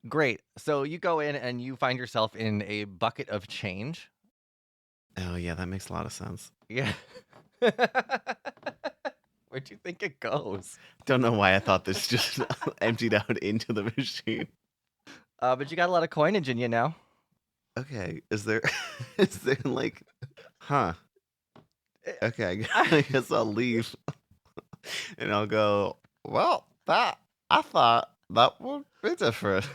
Great. So you go in and you find yourself in a bucket of change. Oh yeah, that makes a lot of sense. Yeah. Where'd you think it goes? Don't know why I thought this just emptied out into the machine. But you got a lot of coinage in you now. Okay, is there like, huh? Okay, I guess I'll leave, and I'll go. Well, I thought that would be different.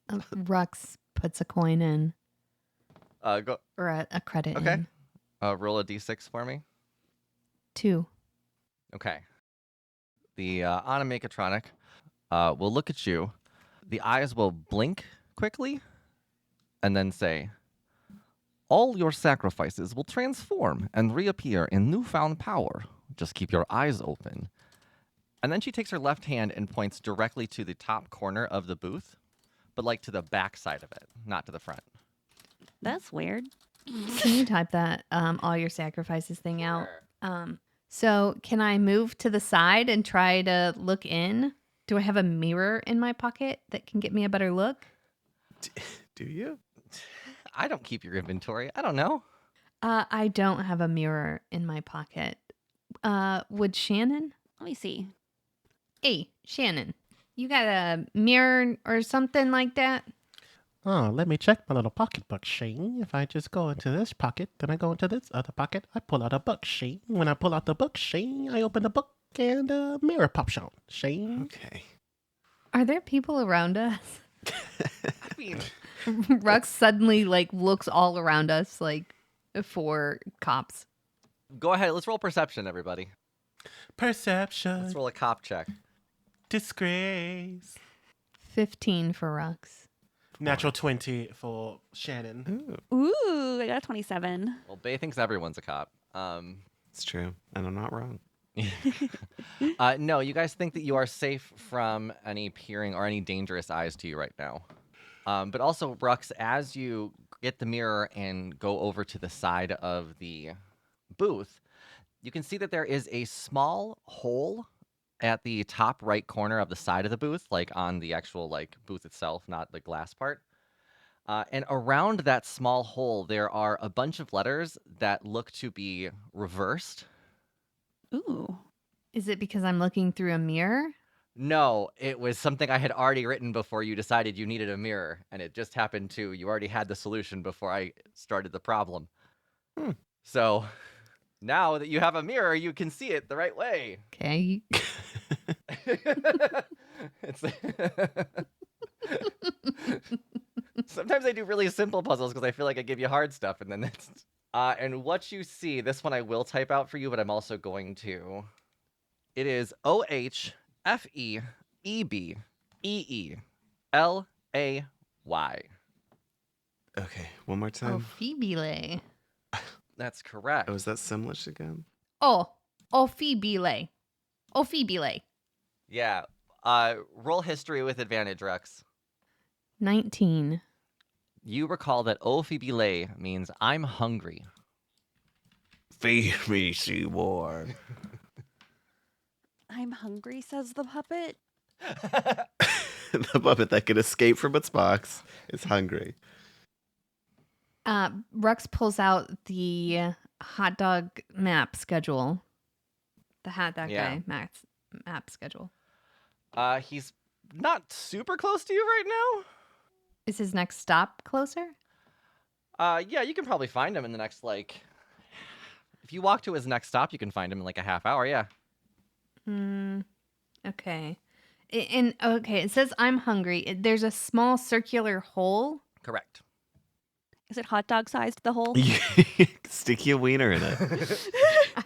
Rux puts a coin in, Go. or a credit Okay. in. Roll a d6 for me. 2. Okay. The Animatronic will look at you. The eyes will blink quickly and then say, "All your sacrifices will transform and reappear in newfound power. Just keep your eyes open." And then she takes her left hand and points directly to the top corner of the booth, but like to the back side of it, not to the front. That's weird. Can you type that all your sacrifices thing out? So can I move to the side and try to look in? Do I have a mirror in my pocket that can get me a better look? Do you? I don't keep your inventory. I don't know. I don't have a mirror in my pocket. Would Shannon? Let me see. Hey, Shannon, you got a mirror or something like that? Oh, let me check my little pocketbook, Shane. If I just go into this pocket, then I go into this other pocket, I pull out a book, Shane. When I pull out the book, Shane, I open the book and a mirror pops out, Shane. Okay. Are there people around us? I mean, Rux suddenly looks all around us for cops. go ahead. Let's roll perception, everybody. Perception. Let's roll a cop check. Disgrace. 15 for Rux. Natural 20 for Shannon. Ooh, Ooh, I got a 27. Well, Bae thinks everyone's a cop. it's true, and I'm not wrong. No, you guys think that you are safe from any peering or any dangerous eyes to you right now. But also, Rux, as you get the mirror and go over to the side of the booth, you can see that there is a small hole at the top right corner of the side of the booth, like on the actual booth itself, not the glass part. And around that small hole, there are a bunch of letters that look to be reversed. Ooh. Is it because I'm looking through a mirror? No, it was something I had already written before you decided you needed a mirror, and it just happened to, you already had the solution before I started the problem. So now that you have a mirror, you can see it the right way. Okay. It's sometimes I do really simple puzzles because I feel like I give you hard stuff, and then it's and what you see. This one I will type out for you, but I'm also going to. It is OHFEEBEELAY. Okay, one more Oh, time. Feebee. That's correct. Oh, is that Simlish again? Oh, Feebee. Oh, Feebee. Yeah. Roll history with advantage, Rux. 19. You recall that Ophibile means I'm hungry. Feed me, Seymour. I'm hungry, says the puppet. The puppet that can escape from its box is hungry. Rux pulls out the hot dog map schedule. The hot dog guy map schedule. He's not super close to you right now. Is his next stop closer? Yeah, you can probably find him in the next, if you walk to his next stop, you can find him in a half hour, yeah. Okay. And okay, it says I'm hungry. There's a small circular hole. Correct. Is it hot dog sized, the hole? Stick your wiener in it.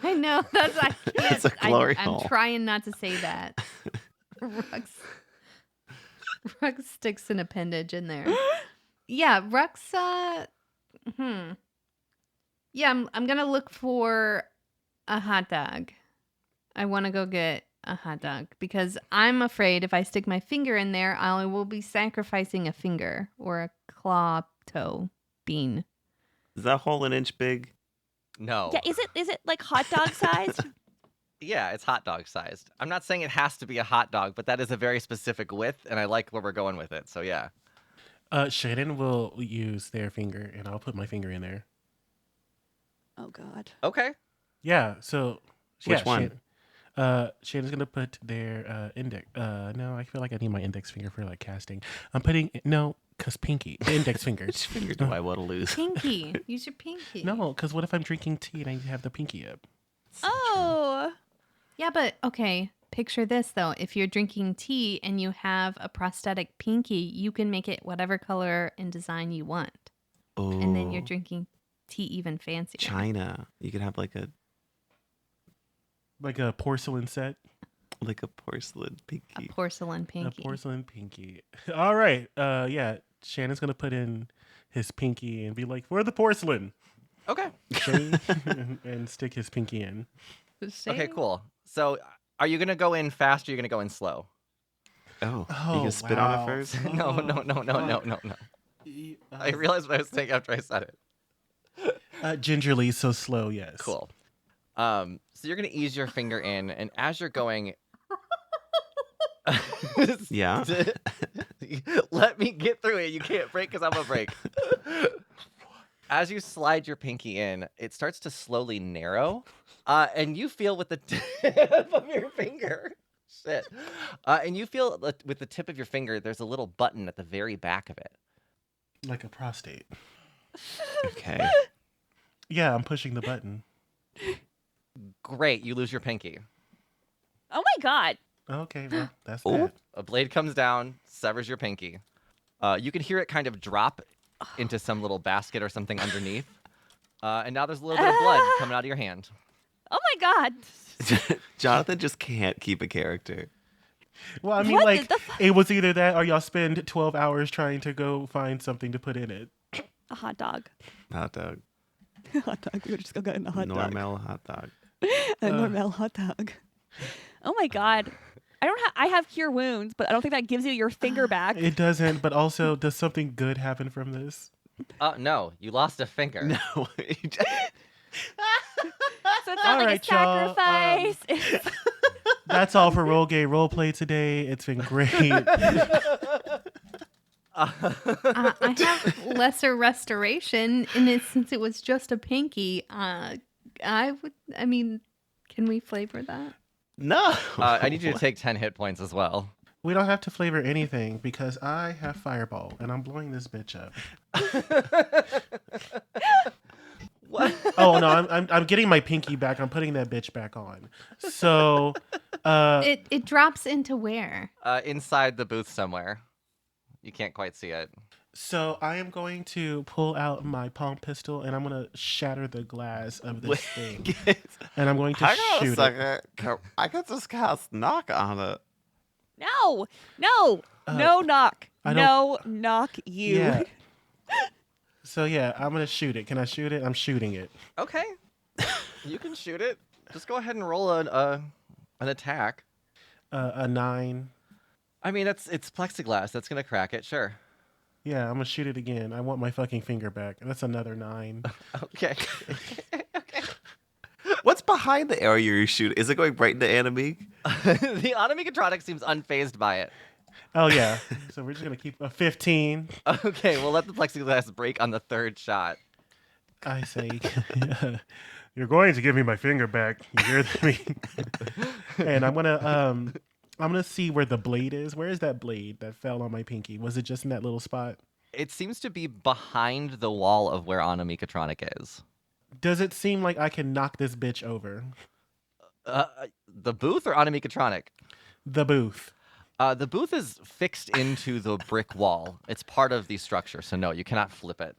I know that's I can't. That's a glory I'm hole. trying not to say that. Rux sticks an appendage in there. Yeah, Rux. Yeah, I'm gonna look for a hot dog. I want to go get a hot dog because I'm afraid if I stick my finger in there, I will be sacrificing a finger or a claw toe bean. Is that hole an inch big? No. Yeah, is it like hot dog sized? Yeah, it's hot dog sized. I'm not saying it has to be a hot dog, but that is a very specific width, and I like where we're going with it. So yeah. Shannon will use their finger, and I'll put my finger in there. Oh God. Okay. Yeah. So Which one? Shannon's gonna put their index. No, I feel like I need my index finger for like casting. I'm putting cause pinky index finger. Which finger do I want to lose? Pinky. Use your pinky. No, cause what if I'm drinking tea and I have the pinky up? Oh. Yeah, but okay. Picture this though. If you're drinking tea and you have a prosthetic pinky, you can make it whatever color and design you want. Oh, And then you're drinking tea even fancier. China. You could have like a porcelain set. like a porcelain A pinky. porcelain pinky. A porcelain pinky. All right. Yeah. Shannon's gonna put in his pinky and be like, "For the porcelain," Okay. and stick his pinky in. Okay, cool. So are you going to go in fast or are you going to go in slow? Oh, Oh, you can spit on wow. it first? No. I realized what I was saying after I said it. Gingerly, so slow. Yes. Cool. So you're going to ease your finger in, and as you're going... Yeah. Let me get through it. You can't break because I'm going to break. As you slide your pinky in, it starts to slowly narrow, and you feel with the tip of your finger, shit, and you feel with the tip of your finger, there's a little button at the very back of it. Like a prostate. Okay. Yeah, I'm pushing the button. Great, you lose your pinky. Oh my God. Okay, well, that's Oh. that. A blade comes down, severs your pinky. You can hear it kind of drop into some little basket or something underneath, and now there's a little bit of blood coming out of your hand. Oh my God. Jonathan just can't keep a character. Well, I mean, What like, the it was either that or y'all spend 12 hours trying to go find something to put in it. A hot dog. Hot dog. Hot dog. We're just gonna get in a hot Normal hot dog. dog. A normal hot dog. Oh my God. I have cure wounds, but I don't think that gives you your finger back. It doesn't, but also, does something good happen from this? No, you lost a finger. No. So it's All not like right, a y'all, sacrifice. It's- That's all for Roll Gay Roleplay today. It's been great. I have lesser restoration, and since it was just a pinky, I mean, can we flavor that? No. I need you to take 10 hit points as well. We don't have to flavor anything because I have Fireball and I'm blowing this bitch up. What? Oh no, I'm getting my pinky back. I'm putting that bitch back on. So, It drops into where? Inside the booth somewhere. You can't quite see it. so I am going to pull out my palm pistol and I'm gonna shatter the glass of this thing, and I'm going to Hang on a shoot it. second. I could just cast knock on it. no. Uh, No knock. I No knock you. Yeah. So yeah, I'm gonna shoot it. Can I shoot it? I'm shooting it. Okay. You can shoot it. Just go ahead and roll an attack. A 9. I mean, it's plexiglass. That's going to crack it, sure. Yeah, I'm gonna shoot it again. I want my fucking finger back. That's another 9. Okay. What's behind the area you're shooting? Is it going right into enemy? The Automechatronic seems unfazed by it. Oh yeah. So we're just gonna keep a 15. Okay, we'll let the plexiglass break on the third shot. I say, you're going to give me my finger back. You hear me? And I'm gonna see where the blade is. Where is that blade that fell on my pinky? Was it just in that little spot? It seems to be behind the wall of where Automechatronic is. Does it seem like I can knock this bitch over? The booth or Automechatronic? The booth. The booth is fixed into the brick wall. It's part of the structure, so no, you cannot flip it.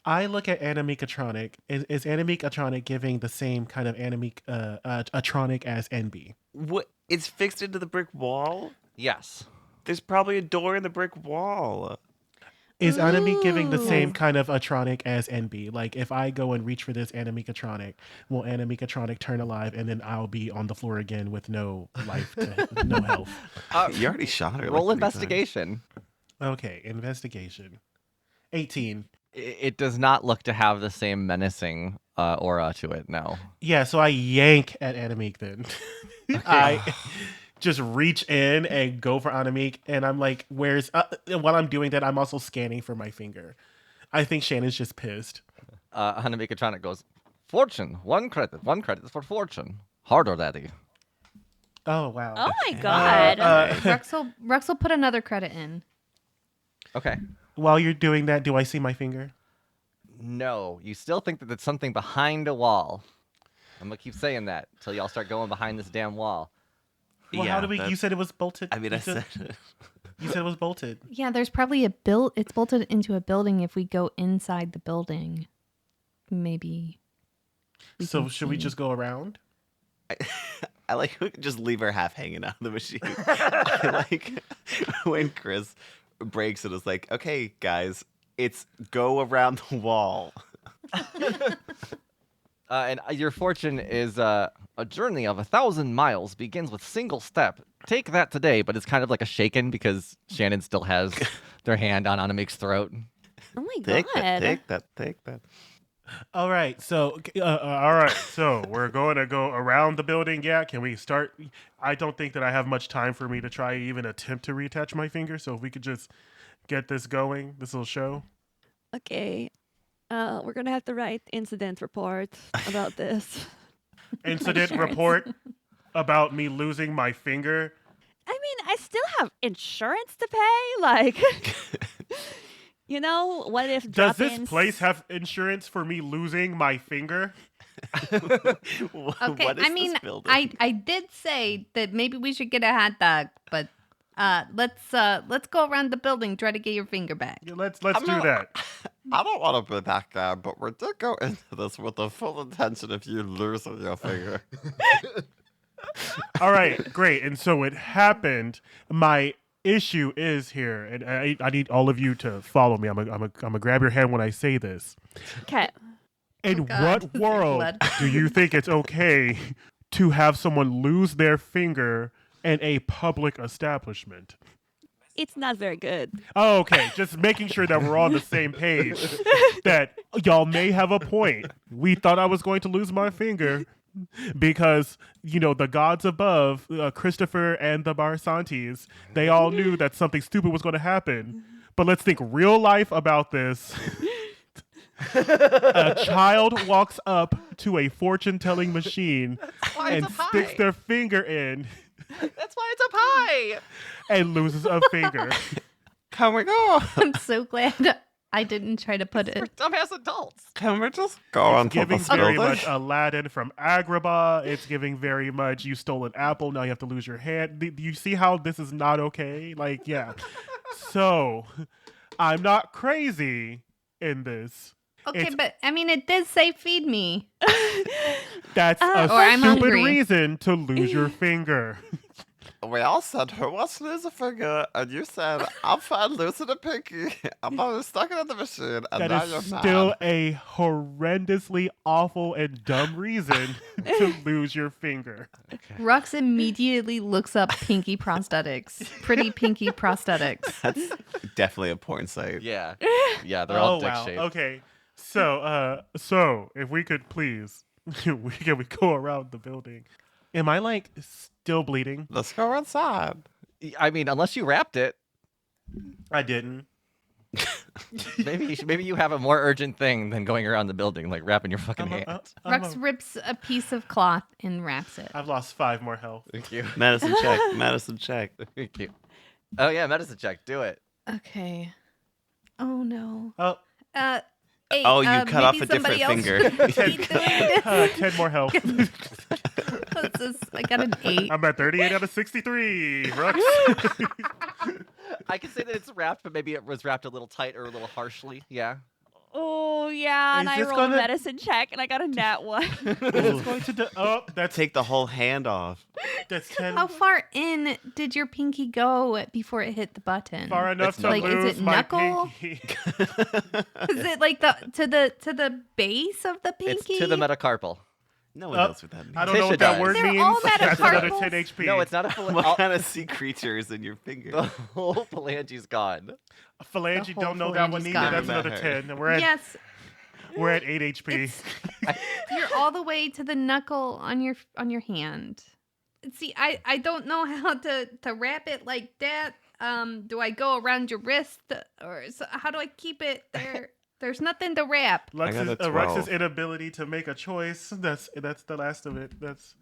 I look at Animechatronic. Is Animechatronic giving the same kind of Atronic as NB? What? It's fixed into the brick wall? Yes. There's probably a door in the brick wall. Is Anime giving the same Ooh. kind of Atronic as NB? Like, if I go and reach for this Animechatronic, will Animechatronic turn alive and then I'll be on the floor again with no life, no health? You already shot her. Roll like 3 times. investigation. Okay, investigation. 18. It does not look to have the same menacing aura to it, no. Yeah, so I yank at Animeek then. I just reach in and go for Animeek, and I'm like, where's... while I'm doing that, I'm also scanning for my finger. I think Shannon's just pissed. Hanamikatronic goes, Fortune, 1 credit. 1 credit for fortune. Harder, daddy. Oh, wow. Oh my god. Rux will put another credit in. Okay. While you're doing that, do I see my finger? No, you still think that there's something behind a wall. I'm going to keep saying that until y'all start going behind this damn wall. Well, how do we... You said it was bolted. I mean, You I said You said it was bolted. Yeah, there's probably it's bolted into a building. If we go inside the building, maybe. So should we just go around? I like we could just leave her half hanging out of the machine. I like when Kris breaks it, it's like, okay, guys, it's go around the wall. And your fortune is a journey of 1,000 miles begins with single step. Take that today, but it's kind of like a shaken because Shannon still has their hand on Animeek's throat. Oh my Take god. that, take that. All right, so we're going to go around the building. Yeah, can we start? I don't think that I have much time for me to try even attempt to reattach my finger. So if we could just get this going, this little show. Okay. We're gonna have to write incident report about this. Incident Insurance. report about me losing my finger. I mean, I still have insurance to pay. Like, you know, what if Does this drop-ins- place have insurance for me losing my finger? Okay, What is I mean, this building? I did say that maybe we should get a hot dog, but let's go around the building, try to get your finger back. Yeah, let's I'm do not- that. I don't want to be that guy, but we did go into this with the full intention of you losing your finger. All right, great. And so it happened. My issue is here, and I need all of you to follow me. I'm gonna grab your hand when I say this. Okay. In God, what there's world blood. do you think it's okay to have someone lose their finger in a public establishment? It's not very good. Oh, okay, just making sure that we're on the same page. That y'all may have a point. We thought I was going to lose my finger because, you know, the gods above, Christopher and the Barsantis, they all knew that something stupid was going to happen. But let's think real life about this. A child walks up to a fortune-telling machine and sticks their finger in That's why it's up high. and loses a finger. Can we go? I'm so glad I didn't try to put For it. dumbass adults. Can we just go on to Giving this very building? much Aladdin from Agrabah. It's giving very much you stole an apple, now you have to lose your hand. Do you see how this is not okay? Like, yeah. So, I'm not crazy in this. Okay, It's- but I mean, it did say feed me. That's a Or I'm stupid hungry. reason to lose your finger. We all said, who wants to lose a finger? And you said, I'm fine losing a pinky. I'm not stuck it in the machine. And That now is you're still mad. a horrendously awful and dumb reason to lose your finger. Rux immediately looks up pinky prosthetics. Pretty pinky prosthetics. That's definitely a porn site. Yeah. Yeah, they're all dick shaped. Okay. So if we could please, can we go around the building? Am I like still bleeding? Let's go inside. I mean, unless you wrapped it, I didn't. maybe you have a more urgent thing than going around the building, like wrapping your fucking hand. Rux rips a piece of cloth and wraps it. I've lost 5 more health. Thank you. Medicine check. Medicine check. Thank you. Oh yeah, medicine check. Do it. Okay. Oh no. Oh, Hey, Oh, you cut off maybe a different somebody else finger. should be doing this. 10 more health. Jesus, I got an 8. I'm at 38 out of 63. Rux. I can say that it's wrapped, but maybe it was wrapped a little tight or a little harshly. Yeah. Oh, yeah. And Is I this rolled a gonna- medicine check, and I got a nat 1. Is this going to that's Take the whole hand off. 10. How far in did your pinky go before it hit the button? Far enough to Like, is lose it my knuckle? pinky. Is it like to the base of the pinky? It's to the metacarpal. No one Oh, knows what that means. I don't know Tisha what that does. word They're means. all That's another metacarpals. 10 HP. No, it's not a What kind of sea creature is in your finger? The whole phalange's gone. A phalange. The Don't whole know that one phalange is either. gone. That's another Matter. 10. And we're at Yes, 8 HP. you're all the way to the knuckle on your hand. See, I don't know how to wrap it like that. Do I go around your wrist or how do I keep it there? There's nothing to wrap. I got a Rux's 12. inability to make a choice. That's the last of it. That's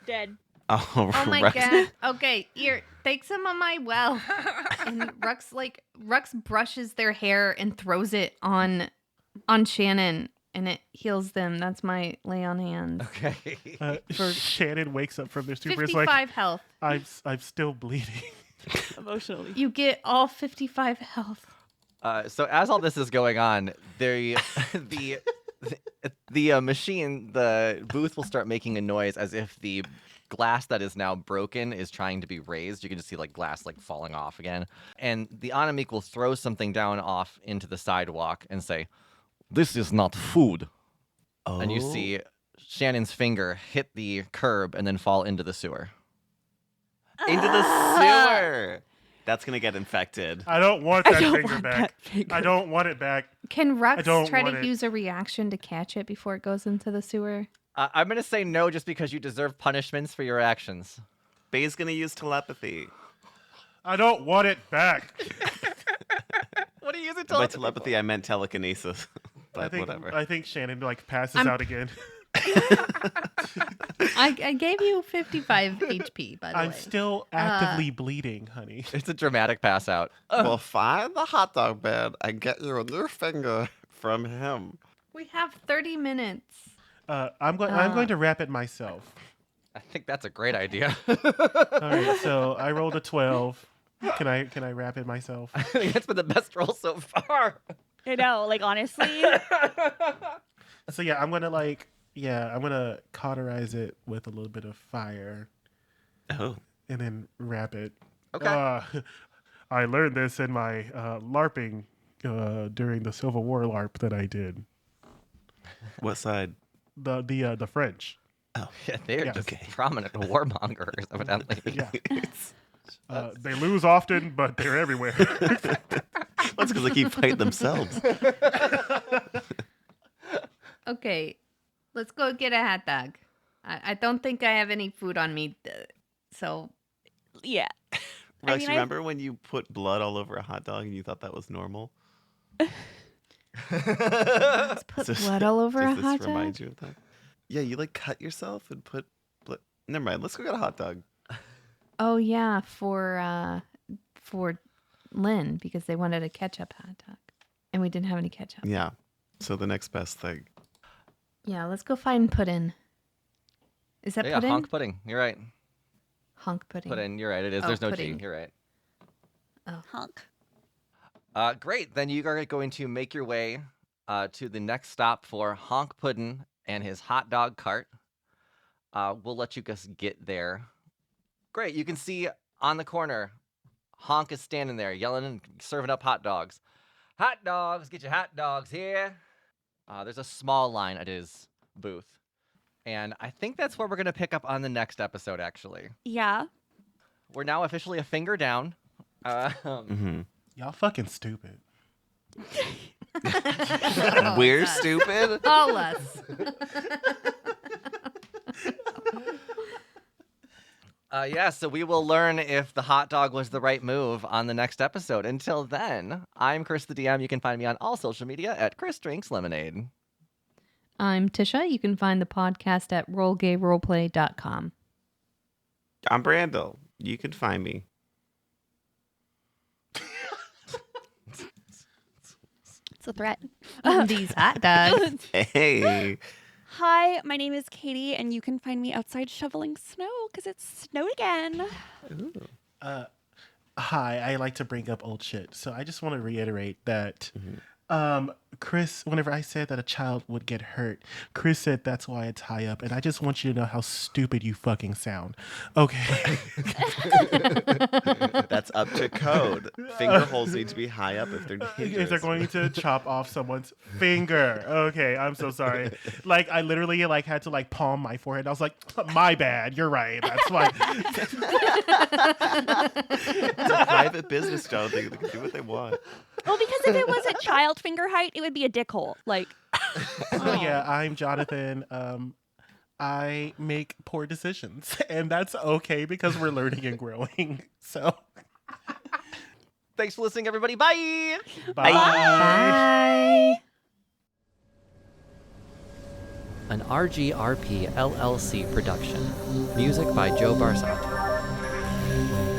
Dead. Oh, Oh my Rux. god. Okay, here, take some of my wealth. And Rux brushes their hair and throws it on Shannon and it heals them. That's my lay on hands. Okay. Shannon wakes up from their stupor. It's 55 like health. I'm still bleeding. Emotionally. You get all 55 health. So as all this is going on, the machine, the booth will start making a noise as if the glass that is now broken is trying to be raised. You can just see like glass like falling off again. And the Anamik will throw something down off into the sidewalk and say, "This is not food." Oh. And you see Shannon's finger hit the curb and then fall into the sewer. Into the sewer. That's going to get infected. I don't want I that don't finger want back. that finger. I don't want it back. Can Rux don't try want to it. use a reaction to catch it before it goes into the sewer? I'm going to say no just because you deserve punishments for your actions. Bae's going to use telepathy. I don't want it back. What do you use it By telepathy, I meant telekinesis. But I whatever. think Shannon passes out again. I gave you 55 HP, by the I'm way. still actively bleeding, honey. It's a dramatic pass out. Well, find the hot dog bed and get you a new finger from him. We have 30 minutes. I'm going to wrap it myself. I think that's a great idea. All right, so I rolled a 12. Can I wrap it myself? I think that's been the best roll so far. I know, like, honestly. So yeah, I'm gonna cauterize it with a little bit of fire Oh. and then wrap it. Okay. I learned this in my LARPing during the Civil War LARP that I did. What side? The French. Yeah, they're Yeah. just Okay. prominent warmongers, evidently. Yeah. They lose often, but they're everywhere. That's because they keep fighting themselves. Okay, let's go get a hot dog. I don't think I have any food on me, so Yeah. Rux, mean, remember when you put blood all over a hot dog and you thought that was normal? let's put Does- blood all over a Does hot this dog. remind you of that? Yeah, you like cut yourself and put blood. Never mind. Let's go get a hot dog. Oh yeah, for Lynn because they wanted a ketchup hot dog, and we didn't have any ketchup. Yeah. So the next best thing. Yeah, let's go find pudding. Is that Yeah, pudding? honk pudding. You're right. Honk pudding. Pudding. You're right. It is. Oh, There's no pudding. G. You're right. Honk. Great. Then you are going to make your way to the next stop for Honk Puddin' and his hot dog cart. We'll let you guys get there. Great. You can see on the corner, Honk is standing there yelling and serving up hot dogs. Hot dogs, get your hot dogs here. There's a small line at his booth. And I think that's where we're going to pick up on the next episode, actually. Yeah. We're now officially a finger down. Mm-hmm. Y'all fucking stupid. We're stupid. All us. Yeah, so we will learn if the hot dog was the right move on the next episode. Until then, I'm Kris the DM. You can find me on all social media at Kris Drinks Lemonade. I'm Tisha. You can find the podcast at rollgayroleplay.com. I'm Brandle. You can find me. It's a threat. These hot dogs. Hey. Hi, my name is Katie, and you can find me outside shoveling snow because it's snowed again. Hi, I like to bring up old shit. So I just want to reiterate that Kris, whenever I said that a child would get hurt, Kris said that's why it's high up. And I just want you to know how stupid you fucking sound. Okay. That's up to code. Finger holes need to be high up if they're dangerous. If they're going to chop off someone's finger. Okay, I'm so sorry. Like, I literally had to palm my forehead. I was like, my bad. You're right. That's why. It's a private business, Jonathan. They can do what they want. Well, because if it was at child finger height, it would be a dick hole. Like, So yeah, I'm Jonathan. I make poor decisions, and that's okay because we're learning and growing. So, Thanks for listening, everybody. Bye. bye. Bye. An RGRP LLC production. Music by Joe Barsanti.